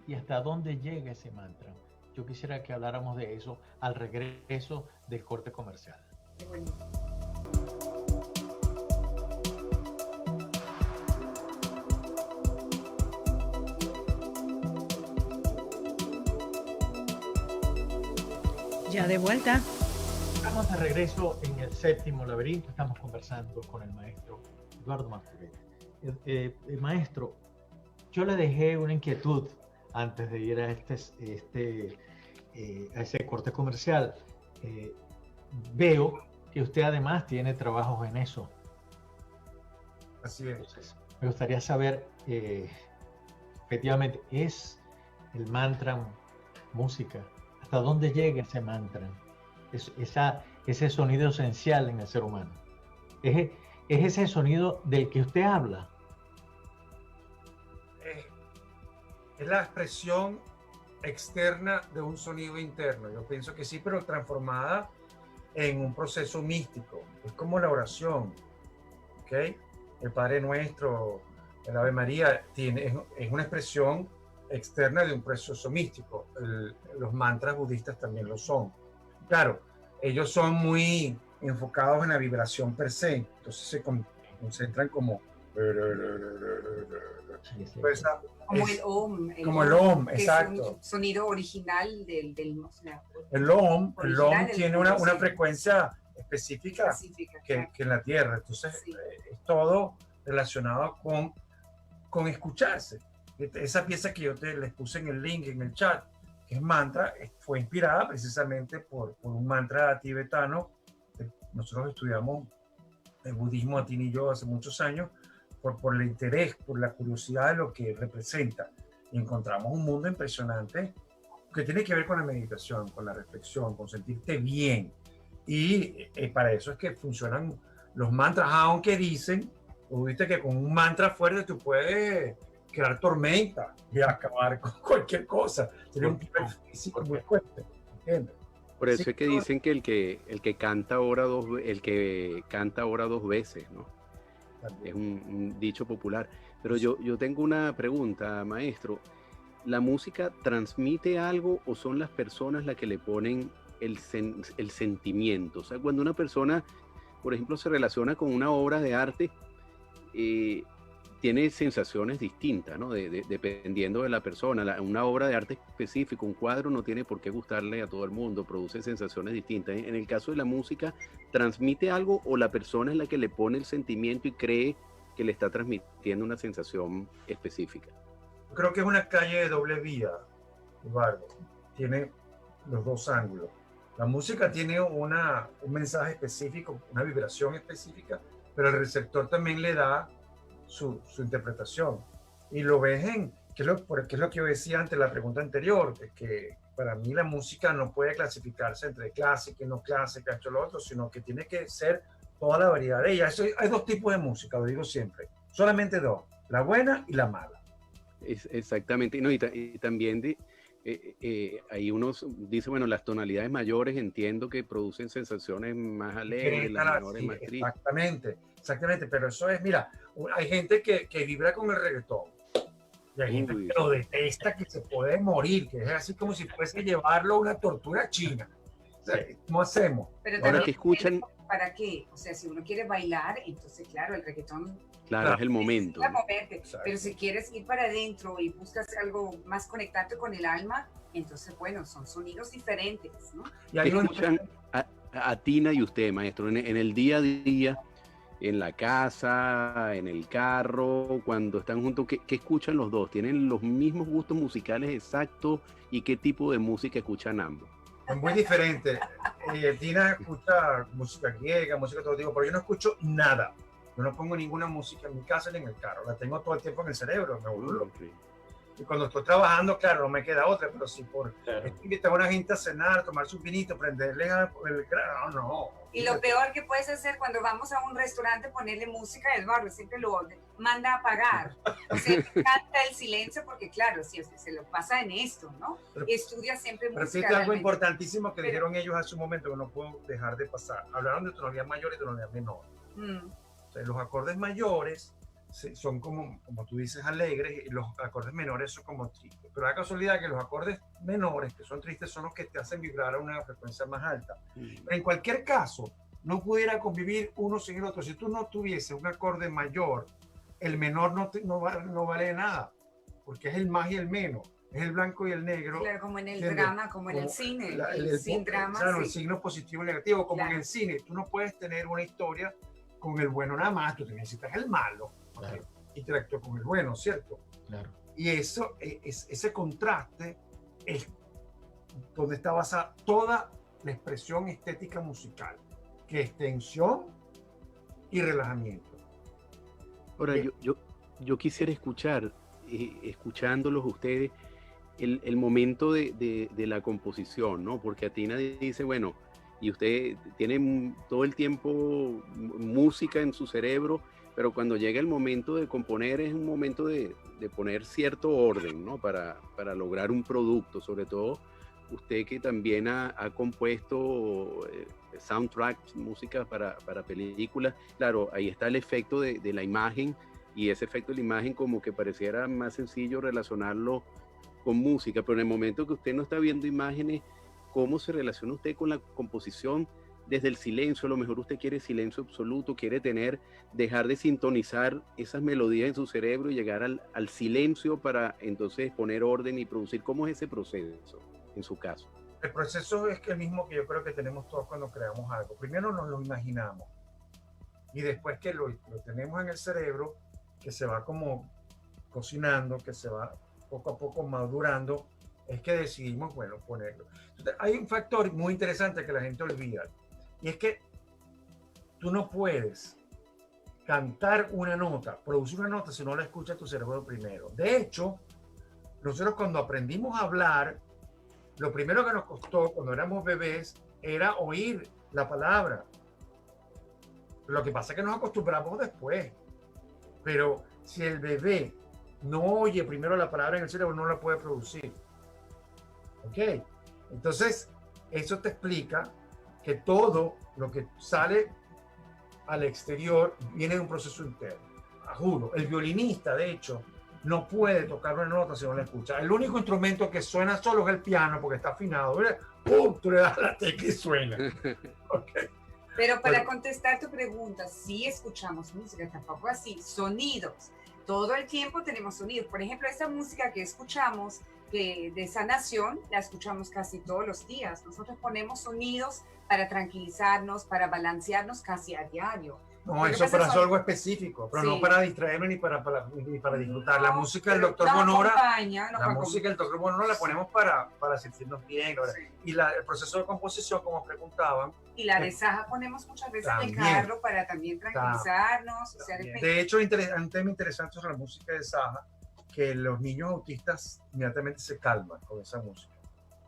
S3: ¿Y hasta dónde llega ese mantra? Yo quisiera que habláramos de eso al regreso del corte comercial.
S7: Qué bonito.
S4: Ya de vuelta.
S3: Estamos de regreso en el séptimo laberinto. Estamos conversando con el maestro Eduardo Masturete. Maestro, yo le dejé una inquietud antes de ir a a ese corte comercial. Veo que usted además tiene trabajos en eso.
S8: Así es.
S3: Entonces, me gustaría saber, efectivamente, ¿es el mantra música? ¿Hasta dónde llega ese mantra? Ese sonido esencial en el ser humano. ¿Es ese sonido del que usted habla?
S8: Es la expresión externa de un sonido interno. Yo pienso que sí, pero transformada en un proceso místico. Es como la oración, ¿ok? El Padre Nuestro, el Ave María, es una expresión externa de un proceso místico. Los mantras budistas también lo son. Claro, ellos son muy enfocados en la vibración per se, entonces se concentran como...
S7: Como el OM.
S8: Como el OM, exacto.
S7: Es un sonido original del o sea,
S8: el OM
S7: original
S8: tiene una frecuencia específica que en la Tierra. Entonces,
S7: sí.
S8: Es todo relacionado con escucharse. Esa pieza que yo les puse en el link, en el chat, que es mantra, fue inspirada precisamente por un mantra tibetano. Nosotros estudiamos el budismo, Atin y yo, hace muchos años, por el interés, por la curiosidad de lo que representa. Y encontramos un mundo impresionante que tiene que ver con la meditación, con la reflexión, con sentirte bien. Y para eso es que funcionan los mantras, aunque dicen, viste que con un mantra fuerte tú puedes crear tormenta y acabar con cualquier cosa. Sería un nivel físico muy fuerte, ¿entiendes?
S2: Por eso
S8: Sí,
S2: es que dicen que el que canta ahora dos veces, ¿no? Es un dicho popular. Pero yo tengo una pregunta, maestro. ¿La música transmite algo o son las personas las que le ponen el sentimiento? O sea, cuando una persona, por ejemplo, se relaciona con una obra de arte, tiene sensaciones distintas, ¿no? Dependiendo de la persona. Una obra de arte específica, un cuadro, no tiene por qué gustarle a todo el mundo, produce sensaciones distintas. En el caso de la música, ¿transmite algo o la persona es la que le pone el sentimiento y cree que le está transmitiendo una sensación específica?
S8: Yo creo que es una calle de doble vía, Eduardo. Tiene los dos ángulos. La música tiene un mensaje específico, una vibración específica, pero el receptor también le da su interpretación. Y lo ves que es lo que yo decía antes, la pregunta anterior, de que para mí la música no puede clasificarse entre clásica y no clásica, esto y lo otro, sino que tiene que ser toda la variedad de ella. Hay dos tipos de música, lo digo siempre, solamente dos, la buena y la mala.
S2: Exactamente, no, y también ahí uno dice, bueno, las tonalidades mayores entiendo que producen sensaciones más alegres, las menores más tristes.
S8: Exactamente, pero eso es, mira, hay gente que vibra con el reggaetón, y hay gente que lo detesta, que se puede morir, que es así como si fuese llevarlo a una tortura china. O sea, ¿cómo hacemos?
S7: Pero
S2: ahora que escuchan...
S7: ¿Para qué? O sea, si uno quiere bailar, entonces claro, el reggaetón...
S2: Claro, es el momento.
S7: Es moverte, pero si quieres ir para adentro y buscas algo más conectado con el alma, entonces, bueno, son sonidos diferentes, ¿no?
S2: Y ahí escuchan a Tina y usted, maestro, en el día a día, en la casa, en el carro, cuando están juntos, ¿qué escuchan los dos? ¿Tienen los mismos gustos musicales exactos? ¿Y qué tipo de música escuchan ambos?
S8: Es muy diferente. Tina escucha música griega, música de todo tipo, pero yo no escucho nada. Yo no pongo ninguna música en mi casa ni en el carro. La tengo todo el tiempo en el cerebro, me vuelvo loco. Y cuando estoy trabajando, claro, no me queda otra, pero si por invitar a una gente a cenar, tomar su vinito, prenderle el grano, no.
S7: Y lo peor que puedes hacer cuando vamos a un restaurante, ponerle música, Eduardo siempre lo manda a apagar. O sea, me encanta el silencio porque, claro, si se lo pasa en esto, ¿no?
S8: Pero,
S7: estudia siempre música.
S8: Pero fíjate algo importantísimo que dijeron ellos hace un momento que no puedo dejar de pasar. Hablaron de tonalidad mayor y tonalidad menor. O sea, los acordes mayores son como tú dices, alegres, y los acordes menores son como tristes. Pero la casualidad que los acordes menores, que son tristes, son los que te hacen vibrar a una frecuencia más alta. Pero en cualquier caso, no pudiera convivir uno sin el otro. Si tú no tuvieses un acorde mayor, el menor no vale nada, porque es el más y el menos. Es el blanco y el negro.
S7: Claro, como en el drama, como en el cine. Sin drama.
S8: Claro, el signo positivo y negativo, como en el cine. Tú no puedes tener una historia con el bueno nada más, tú necesitas el malo. Claro. Interactúa con el bueno, ¿cierto?
S3: Claro.
S8: Y ese contraste es donde está basada toda la expresión estética musical, que es tensión y relajamiento.
S2: Ahora, yo quisiera escuchar, escuchándolos ustedes, el momento de la composición, ¿no? Porque Atina dice, bueno, y usted tiene todo el tiempo música en su cerebro, pero cuando llega el momento de componer es un momento de poner cierto orden, ¿no? Para lograr un producto, sobre todo usted que también ha compuesto soundtracks, música para películas. Claro, ahí está el efecto de la imagen, y ese efecto de la imagen como que pareciera más sencillo relacionarlo con música, pero en el momento que usted no está viendo imágenes, ¿cómo se relaciona usted con la composición? Desde el silencio, a lo mejor usted quiere silencio absoluto, quiere dejar de sintonizar esas melodías en su cerebro y llegar al silencio para entonces poner orden y producir. ¿Cómo es ese proceso en su caso?
S8: El proceso es el mismo que yo creo que tenemos todos cuando creamos algo. Primero nos lo imaginamos y después que lo tenemos en el cerebro, que se va como cocinando, que se va poco a poco madurando, es que decidimos, bueno, ponerlo. Entonces, hay un factor muy interesante que la gente olvida. Y es que tú no puedes cantar una nota, producir una nota si no la escucha tu cerebro primero. De hecho, nosotros cuando aprendimos a hablar, lo primero que nos costó cuando éramos bebés era oír la palabra. Lo que pasa es que nos acostumbramos después. Pero si el bebé no oye primero la palabra en el cerebro, no la puede producir. ¿Ok? Entonces, eso te explica que todo lo que sale al exterior viene de un proceso interno. Juro, el violinista, de hecho, no puede tocar una nota si no la escucha. El único instrumento que suena solo es el piano porque está afinado. ¡Pum! Tú le das la tecla y suena. Okay.
S7: Pero para contestar tu pregunta, sí escuchamos música, tampoco así, sonidos. Todo el tiempo tenemos sonidos. Por ejemplo, esta música que escuchamos de sanación, la escuchamos casi todos los días. Nosotros ponemos sonidos para tranquilizarnos, para balancearnos casi a diario.
S8: No, eso para hacer algo específico, pero no para distraerme ni para disfrutar. La música del doctor Bonora, música del doctor Bonora la ponemos para sentirnos bien. Y el proceso de composición, como preguntaban.
S7: Y la de Saja ponemos muchas veces en el carro para también tranquilizarnos.
S8: De hecho, un tema interesante sobre la música de Saja, que los niños autistas inmediatamente se calman con esa música.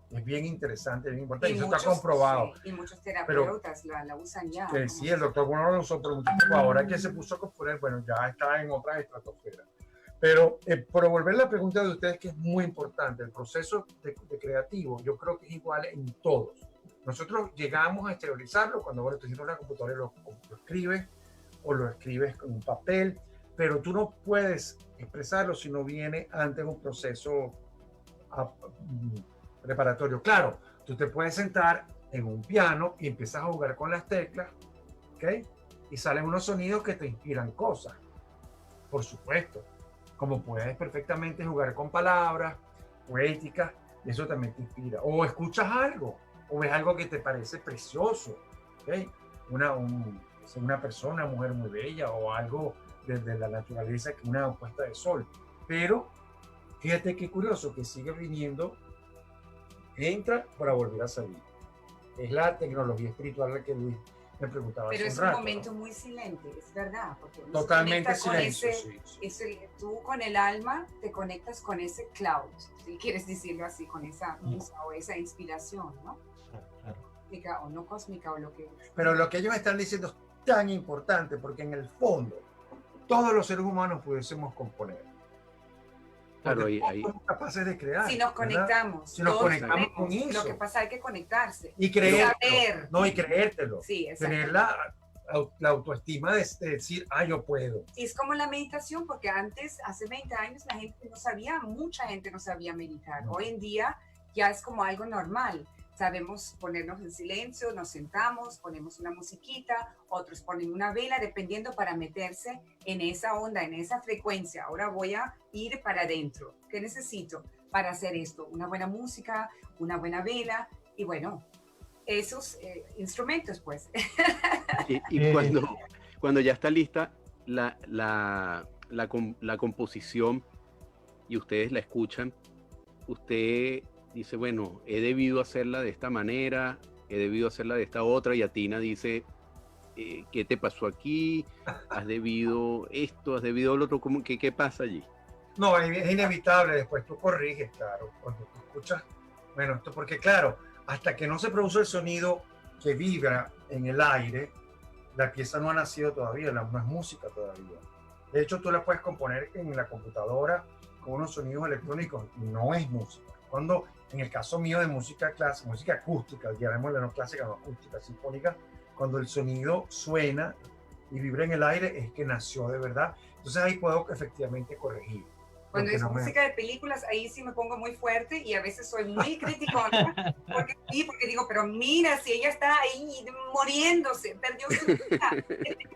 S8: Es bien interesante, bien importante, y eso está comprobado.
S7: Sí, y muchos terapeutas la usan ya.
S8: Sí, el doctor Bonora lo usó por mucho tiempo. Ahora que se puso a componer, bueno, ya está en otra estratosfera. Pero por volver a la pregunta de ustedes, que es muy importante, el proceso de creativo, yo creo que es igual en todos. Nosotros llegamos a exteriorizarlo cuando tú tienes una computadora y lo escribes, o lo escribes con un papel, pero tú no puedes expresarlo si no viene antes un proceso preparatorio. Claro, tú te puedes sentar en un piano y empiezas a jugar con las teclas, ¿ok? Y salen unos sonidos que te inspiran cosas, por supuesto. Como puedes perfectamente jugar con palabras poéticas, eso también te inspira. O escuchas algo, o ves algo que te parece precioso, ¿ok? Una persona, una mujer muy bella, o algo de la naturaleza, que una puesta de sol. Pero fíjate qué curioso, que sigue viniendo, entra para volver a salir. Es la tecnología espiritual la que Luis me preguntaba.
S7: Pero es un momento muy silente, es verdad. Porque
S8: totalmente silencio.
S7: Tú con el alma te conectas con ese cloud, si quieres decirlo así, con esa musa o esa inspiración, ¿no?
S3: Claro.
S7: Cósmica o no cósmica o lo que...
S8: Pero lo que ellos están diciendo es tan importante, porque en el fondo todos los seres humanos pudiésemos componer.
S2: Claro,
S8: somos capaces de crear.
S7: Si nos conectamos.
S8: Si nos conectamos con eso.
S7: Lo que pasa es que conectarse.
S8: Y creértelo. No, y creértelo.
S7: Sí,
S8: tener la autoestima de decir, yo puedo.
S7: Y es como la meditación, porque antes, hace 20 años, mucha gente no sabía meditar. No. Hoy en día ya es como algo normal. Sabemos ponernos en silencio, nos sentamos, ponemos una musiquita, otros ponen una vela, dependiendo para meterse en esa onda, en esa frecuencia. Ahora voy a ir para adentro. ¿Qué necesito para hacer esto? Una buena música, una buena vela y bueno, esos instrumentos pues.
S2: Y cuando ya está lista la composición y ustedes la escuchan, usted dice, bueno, he debido hacerla de esta manera, he debido hacerla de esta otra, y Atina dice, ¿qué te pasó aquí? ¿Has debido esto? ¿Has debido lo otro? ¿Qué pasa allí?
S8: No, es inevitable, después tú corriges, claro, cuando tú escuchas, bueno, esto porque claro, hasta que no se produce el sonido que vibra en el aire, la pieza no ha nacido todavía, no es música todavía. De hecho, tú la puedes componer en la computadora con unos sonidos electrónicos, no es música. Cuando en el caso mío de música clásica, música acústica, llamémosla no clásica, no acústica, sinfónica, cuando el sonido suena y vibra en el aire, es que nació de verdad. Entonces ahí puedo efectivamente corregir.
S7: Cuando es música de películas, ahí sí me pongo muy fuerte y a veces soy muy criticona, porque digo, pero mira, si ella está ahí muriéndose, perdió su vida,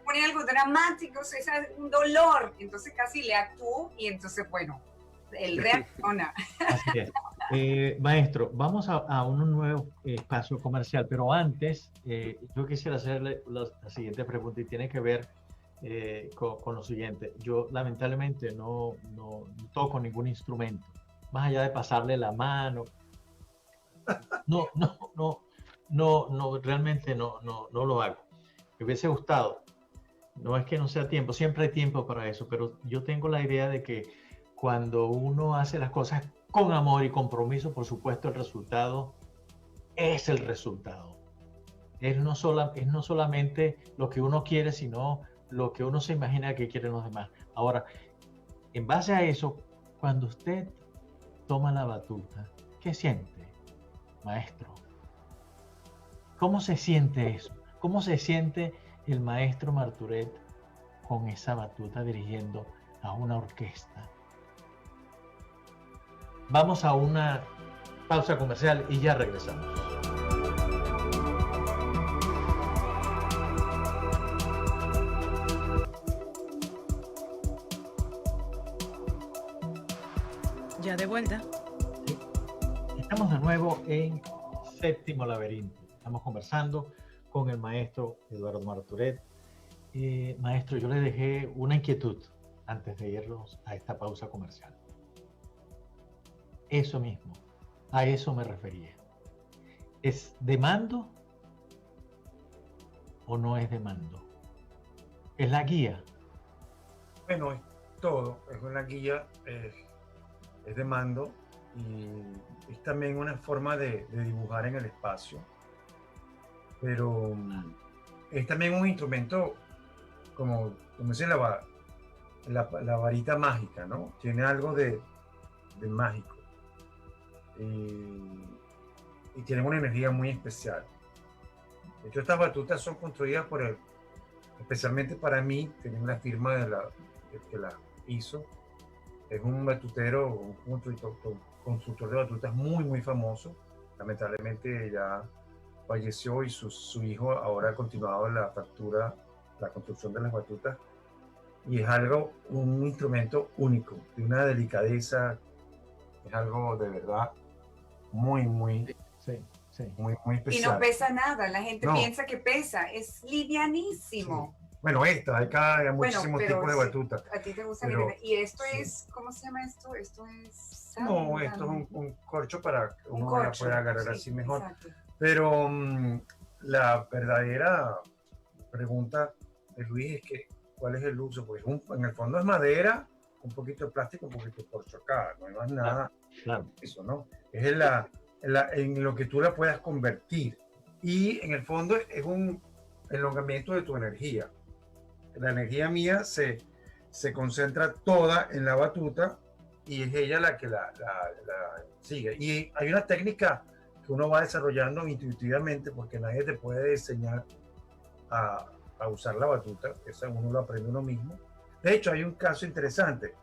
S7: pone algo dramático, es un dolor, entonces casi le actúo y entonces, bueno, él reacciona.
S3: Así es. Maestro, vamos a un nuevo espacio comercial, pero antes yo quisiera hacerle la siguiente pregunta y tiene que ver con lo siguiente. Yo lamentablemente no toco ningún instrumento, más allá de pasarle la mano. Realmente no lo hago. Me hubiese gustado. No es que no sea tiempo, siempre hay tiempo para eso, pero yo tengo la idea de que cuando uno hace las cosas con amor y compromiso, por supuesto, el resultado es el resultado. Es no solamente lo que uno quiere, sino lo que uno se imagina que quieren los demás. Ahora, en base a eso, cuando usted toma la batuta, ¿qué siente, maestro? ¿Cómo se siente eso? ¿Cómo se siente el maestro Marturet con esa batuta dirigiendo a una orquesta? Vamos a una pausa comercial y ya regresamos.
S4: Ya de vuelta.
S3: Sí. Estamos de nuevo en Séptimo Laberinto. Estamos conversando con el maestro Eduardo Marturet Maestro, yo le dejé una inquietud antes de irnos a esta pausa comercial. Eso mismo, a eso me refería. ¿Es de mando o no es de mando? ¿Es la guía?
S8: Bueno, es todo, es una guía, es de mando y es también una forma de dibujar en el espacio, pero es también un instrumento, como dice la varita mágica, ¿no? Tiene algo de mágico y tiene una energía muy especial. De hecho, estas batutas son construidas especialmente para mí, tienen la firma del que la hizo. Es un batutero, un constructor de batutas muy, muy famoso. Lamentablemente ya falleció y su hijo ahora ha continuado la construcción de las batutas. Y es un instrumento único, de una delicadeza, es algo de verdad muy, muy, muy, muy especial.
S7: Y no pesa nada, la gente
S8: No.
S7: piensa que pesa, es livianísimo.
S8: Sí. Bueno, hay muchísimos tipos de batutas.
S7: A ti te gusta
S8: pero,
S7: y esto
S8: sí.
S7: es, ¿cómo se llama esto? Esto es...
S8: No, esto es un corcho para que uno la pueda agarrar así mejor.
S7: Exacto.
S8: Pero la verdadera pregunta de Luis es que ¿cuál es el uso? Porque en el fondo es madera, un poquito de plástico, un poquito de corcho acá, no hay más nada.
S3: Claro.
S8: Eso, ¿no? Es en lo que tú la puedas convertir. Y en el fondo es un elongamiento de tu energía. La energía mía se concentra toda en la batuta y es ella la que la sigue. Y hay una técnica que uno va desarrollando intuitivamente porque nadie te puede enseñar a usar la batuta, eso uno lo aprende uno mismo. De hecho, hay un caso interesante,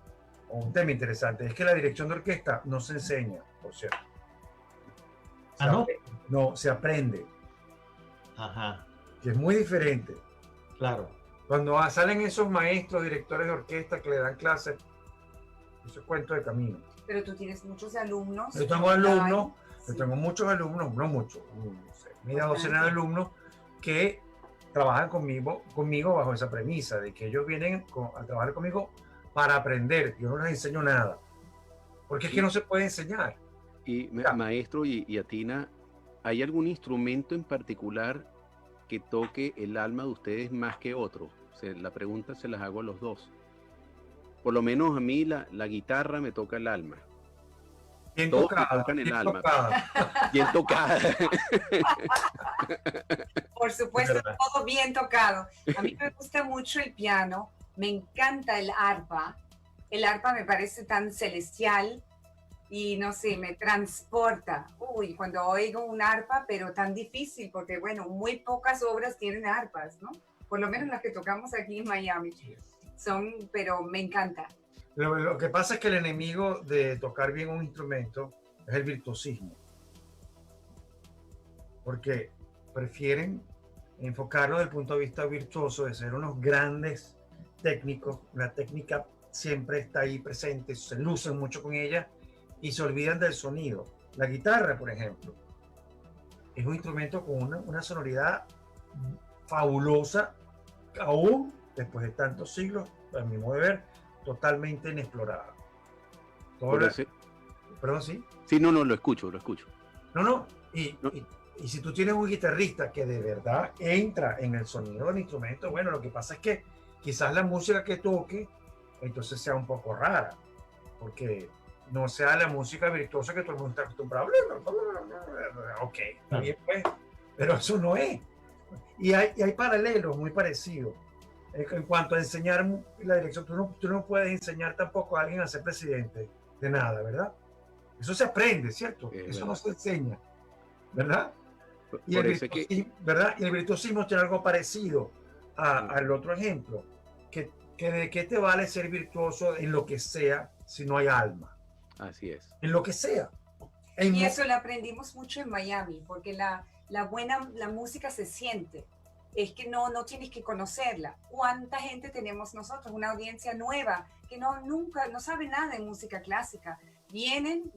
S8: o un tema interesante, es que la dirección de orquesta no se enseña, por cierto.
S3: ¿No?
S8: No, se aprende.
S3: Ajá.
S8: Que es muy diferente.
S3: Claro.
S8: Cuando salen esos maestros, directores de orquesta que le dan clases, eso es cuento de camino.
S7: Pero tú tienes muchos alumnos.
S8: Yo tengo alumnos,
S7: Sí.
S8: yo tengo muchos alumnos, no muchos, media docena de alumnos que trabajan conmigo bajo esa premisa de que ellos vienen a trabajar conmigo para aprender. Yo no les enseño nada, porque es que no se puede enseñar.
S2: Y maestro y Atina, ¿hay algún instrumento en particular que toque el alma de ustedes más que otro? La pregunta se las hago a los dos. Por lo menos a mí la guitarra me toca el alma.
S8: Bien
S2: Todos
S8: tocada,
S2: me tocan el
S8: bien
S2: alma.
S8: tocada.
S2: Bien tocada.
S7: Por supuesto, todo bien tocado. A mí me gusta mucho el piano, me encanta el arpa. El arpa me parece tan celestial y no sé, me transporta. Uy, cuando oigo un arpa, pero tan difícil, porque bueno, muy pocas obras tienen arpas, ¿no? Por lo menos las que tocamos aquí en Miami. Pero me encanta.
S8: Lo que pasa es que el enemigo de tocar bien un instrumento es el virtuosismo. Porque prefieren enfocarlo desde el punto de vista virtuoso, de ser unos grandes técnicos. La técnica siempre está ahí presente, se lucen mucho con ella y se olvidan del sonido. La guitarra, por ejemplo, es un instrumento con una sonoridad fabulosa, aún después de tantos siglos, a mi modo de ver, totalmente inexplorada. Perdón, sí.
S2: Sí, no, lo escucho.
S8: No. Y si tú tienes un guitarrista que de verdad entra en el sonido del instrumento, bueno, lo que pasa es que quizás la música que toque entonces sea un poco rara, porque no sea la música virtuosa que todo el mundo está acostumbrado. Ok, está bien, pues, pero eso no es. Y hay paralelos muy parecidos. En cuanto a enseñar la dirección, tú no puedes enseñar tampoco a alguien a ser presidente de nada, ¿verdad? Eso se aprende, ¿cierto? Eso no se enseña, ¿verdad? Y el virtuosismo tiene algo parecido al otro ejemplo, que de qué te vale ser virtuoso en lo que sea si no hay alma.
S2: Así es.
S8: En lo que sea.
S7: Y eso lo aprendimos mucho en Miami, porque la música se siente. Es que no tienes que conocerla. ¿Cuánta gente tenemos nosotros? Una audiencia nueva que no sabe nada de música clásica. Vienen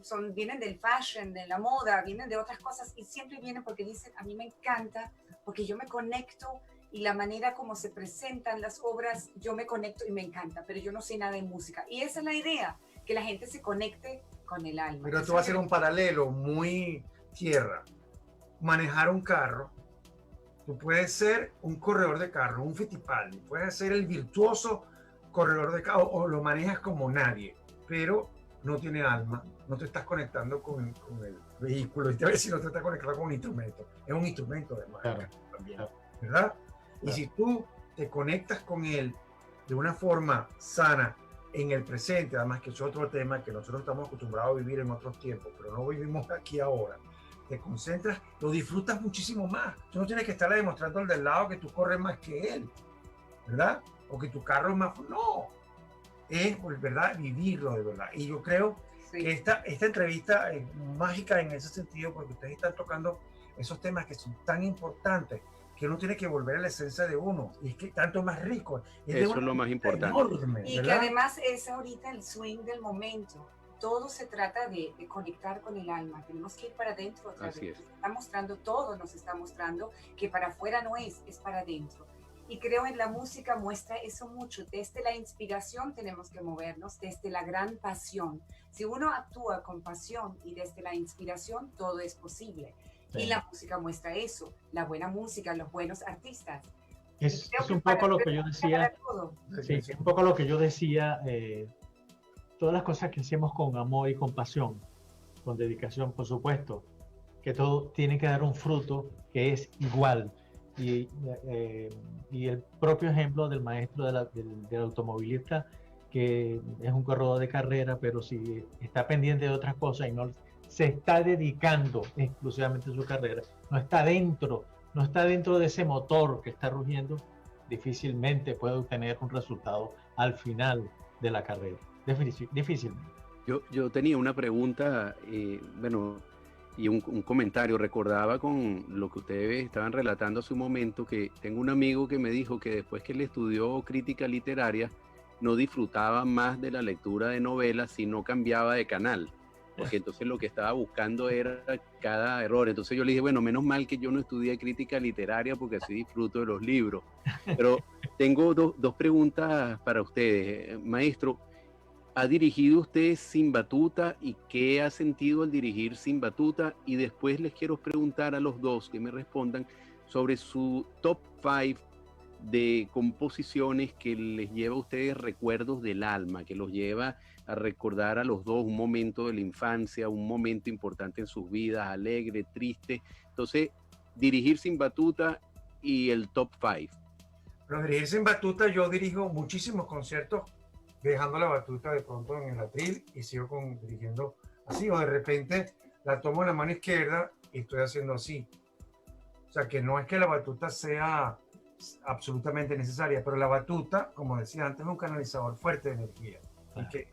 S7: del fashion, de la moda, vienen de otras cosas y siempre vienen porque dicen, a mí me encanta, porque yo me conecto y la manera como se presentan las obras, yo me conecto y me encanta, pero yo no sé nada de música. Y esa es la idea, que la gente se conecte con el alma.
S8: Pero tú vas a hacer un paralelo muy tierra. Manejar un carro, tú puedes ser un corredor de carro, un Fittipaldi, puedes ser el virtuoso corredor de carro o lo manejas como nadie, pero no tiene alma, no te estás conectando con el vehículo, y te voy a decir, no te estás conectando con un instrumento, es un instrumento además,
S3: Claro,
S8: también,
S3: claro.
S8: ¿verdad? Y
S3: Claro.
S8: si tú te conectas con él de una forma sana en el presente, además que es otro tema que nosotros estamos acostumbrados a vivir en otros tiempos, pero no vivimos aquí ahora, te concentras, lo disfrutas muchísimo más. Tú no tienes que estarle demostrando al del lado que tú corres más que él, ¿verdad? O que tu carro es más... No, es, ¿verdad?, vivirlo de verdad. Y yo creo que esta entrevista es mágica en ese sentido, porque ustedes están tocando esos temas que son tan importantes, que uno tiene que volver a la esencia de uno, y es que tanto más rico.
S2: Eso es lo más importante.
S8: Enorme,
S7: y
S8: ¿verdad?
S7: que además es ahorita el swing del momento. Todo se trata de conectar con el alma. Tenemos que ir para adentro otra
S2: Así
S7: vez.
S2: es.
S7: Nos está mostrando todo, nos está mostrando que para afuera no es para adentro. Y creo en la música muestra eso mucho. Desde la inspiración tenemos que movernos, desde la gran pasión. Si uno actúa con pasión y desde la inspiración, todo es posible.
S3: Sí.
S7: Y la música muestra eso, la buena música, los buenos artistas.
S3: Es un poco lo que yo decía. Sí, es un poco lo que yo decía. Todas las cosas que hacemos con amor y con pasión, con dedicación, por supuesto, que todo tiene que dar un fruto que es igual. Y el propio ejemplo del maestro del automovilista, que es un corredor de carrera, pero si está pendiente de otras cosas y no se está dedicando exclusivamente a su carrera, no está dentro de ese motor que está rugiendo, difícilmente puede obtener un resultado al final de la carrera. Difícilmente.
S2: Yo tenía una pregunta, bueno, y un comentario. Recordaba con lo que ustedes estaban relatando hace un momento, que tengo un amigo que me dijo que después que él estudió crítica literaria, no disfrutaba más de la lectura de novelas si no cambiaba de canal, porque entonces lo que estaba buscando era cada error. Entonces yo le dije, bueno, menos mal que yo no estudié crítica literaria, porque así disfruto de los libros. Pero tengo dos preguntas para ustedes. Maestro, ¿ha dirigido usted Sin Batuta y qué ha sentido al dirigir Sin Batuta? Y después les quiero preguntar a los dos que me respondan sobre su top 5 de composiciones que les lleva a ustedes recuerdos del alma, que los lleva a recordar a los dos un momento de la infancia, un momento importante en sus vidas, alegre, triste. Entonces, dirigir Sin Batuta y el top 5.
S8: Pero dirigir Sin Batuta, yo dirijo muchísimos conciertos dejando la batuta de pronto en el atril y sigo dirigiendo así, o de repente la tomo en la mano izquierda y estoy haciendo así. O sea, que no es que la batuta sea absolutamente necesaria, pero la batuta, como decía antes, es un canalizador fuerte de energía. Y que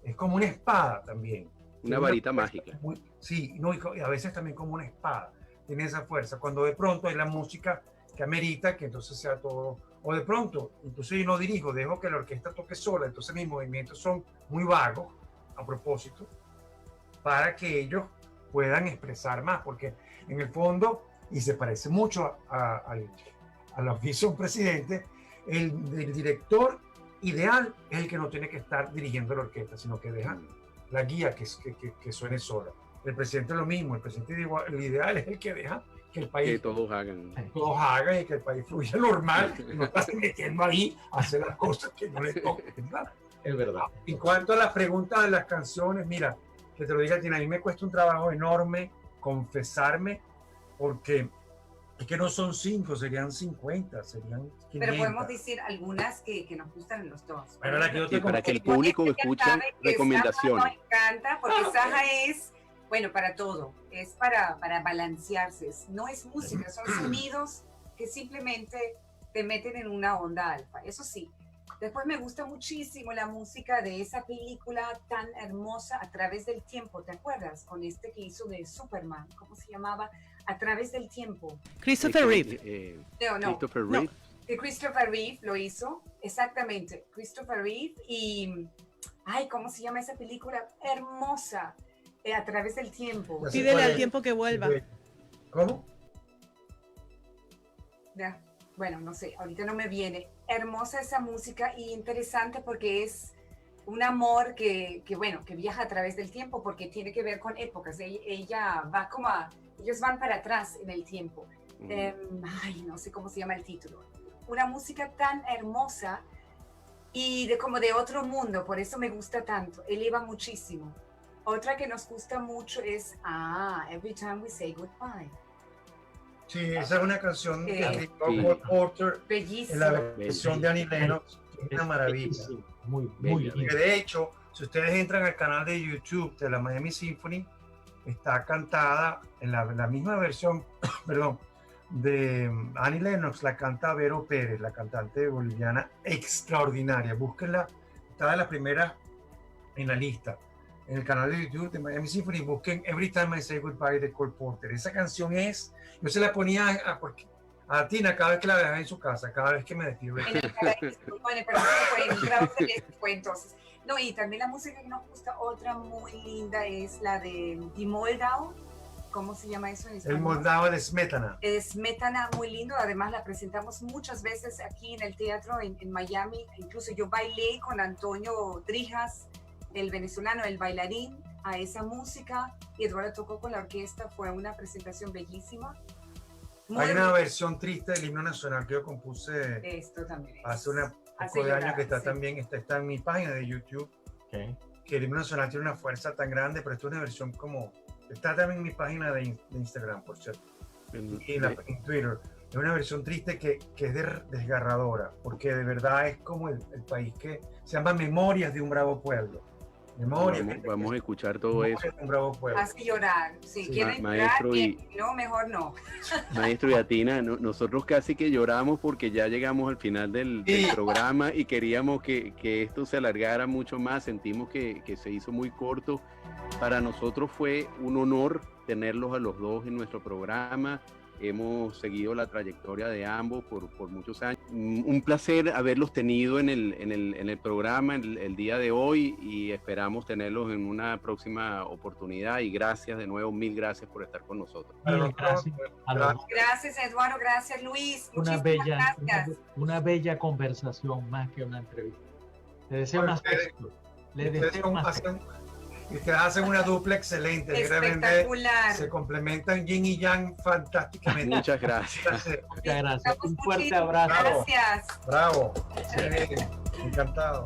S8: es como una espada también.
S2: Una varita mágica.
S8: Sí, no, y a veces también como una espada. Tiene esa fuerza. Cuando de pronto hay la música que amerita que entonces sea todo... O de pronto, entonces yo no dirijo, dejo que la orquesta toque sola, entonces mis movimientos son muy vagos, a propósito, para que ellos puedan expresar más, porque en el fondo, y se parece mucho a lo que hizo un presidente, el director ideal es el que no tiene que estar dirigiendo la orquesta, sino que deja la guía que suene sola. El presidente es lo mismo, el presidente el ideal es el que deja que el país...
S2: Que todos hagan
S8: y que el país fluya normal, y no estás metiendo ahí a hacer las cosas que no le toquen, ¿verdad?
S3: Es verdad.
S8: En cuanto a las preguntas de las canciones, mira, que te lo diga, Tina, a mí me cuesta un trabajo enorme confesarme, porque es que no son 5, serían 50, serían 500.
S7: Pero podemos decir algunas que nos gustan en los dos.
S8: Pero la que yo
S2: sí, para que el público escuche recomendaciones.
S7: Me encanta, porque Saja es, bueno, para todo, es para balancearse, no es música, son sonidos que simplemente te meten en una onda alfa, eso sí. Después me gusta muchísimo la música de esa película tan hermosa, A través del tiempo, ¿te acuerdas? Con este que hizo de Superman, ¿cómo se llamaba? A través del tiempo.
S4: Christopher Reeve.
S7: No.
S2: Christopher Reeve.
S7: Que Christopher Reeve lo hizo, exactamente, Christopher Reeve y, ay, ¿cómo se llama esa película? Hermosa, A través del tiempo.
S4: Pídele al tiempo que vuelva.
S8: ¿Cómo?
S7: Ya. bueno, no sé, ahorita no me viene. Hermosa esa música y interesante porque es un amor que bueno, que viaja a través del tiempo porque tiene que ver con épocas. Ella va como ellos van para atrás en el tiempo. Ay, no sé cómo se llama el título. Una música tan hermosa y como de otro mundo, por eso me gusta tanto, eleva muchísimo. Otra que nos gusta mucho es Every Time We Say Goodbye.
S8: Sí, esa es una canción de Cole Porter, en la versión de Annie Lennox, una maravilla.
S3: Muy
S8: bien. De hecho, si ustedes entran al canal de YouTube de la Miami Symphony, está cantada en la misma versión, perdón, de Annie Lennox, la canta Vero Pérez, la cantante boliviana extraordinaria. Búsquenla, está de las primeras en la lista. En el canal de YouTube de Miami Symphony, busquen Every Time I Say Goodbye de Cole Porter. Esa canción yo se la ponía a Tina cada vez que la dejaba en su casa, cada vez que me despido.
S7: Entonces. No, y también la música que nos gusta, otra muy linda, es la de Die Moldau. ¿Cómo se llama eso en español?
S8: El Moldau de Smetana.
S7: Smetana, muy lindo. Además, la presentamos muchas veces aquí en el teatro en Miami. Incluso yo bailé con Antonio Drijas, el venezolano, el bailarín, a esa música. Y Eduardo tocó con la orquesta. Fue una presentación bellísima.
S8: Hay una versión triste del himno nacional que yo compuse hace poco de años, que está también está en mi página de YouTube.
S3: Okay.
S8: Que el himno nacional tiene una fuerza tan grande, pero esto es una versión está también en mi página de Instagram, por cierto, y en Twitter. Es una versión triste que es desgarradora, porque de verdad es como el país que se llama Memorias de un Bravo Pueblo.
S2: Vamos a escuchar todo eso.
S7: Hace llorar. Si quieren
S2: maestro,
S7: llorar, no, mejor no.
S2: Maestro y Atina, nosotros casi que lloramos porque ya llegamos al final del programa y queríamos que esto se alargara mucho más. Sentimos que se hizo muy corto. Para nosotros fue un honor tenerlos a los dos en nuestro programa. Hemos seguido la trayectoria de ambos por muchos años. Un placer haberlos tenido en el programa el día de hoy y esperamos tenerlos en una próxima oportunidad. Y gracias de nuevo, mil gracias por estar con nosotros.
S7: Gracias, Eduardo, gracias, Luis. Gracias.
S3: Una bella conversación más que una entrevista. Le deseo más éxito.
S8: Ustedes hacen una dupla excelente.
S7: Espectacular.
S8: Se complementan yin y yang fantásticamente.
S2: Muchas gracias.
S3: Muchas gracias. Un fuerte abrazo.
S7: Gracias.
S8: Bravo. Encantado.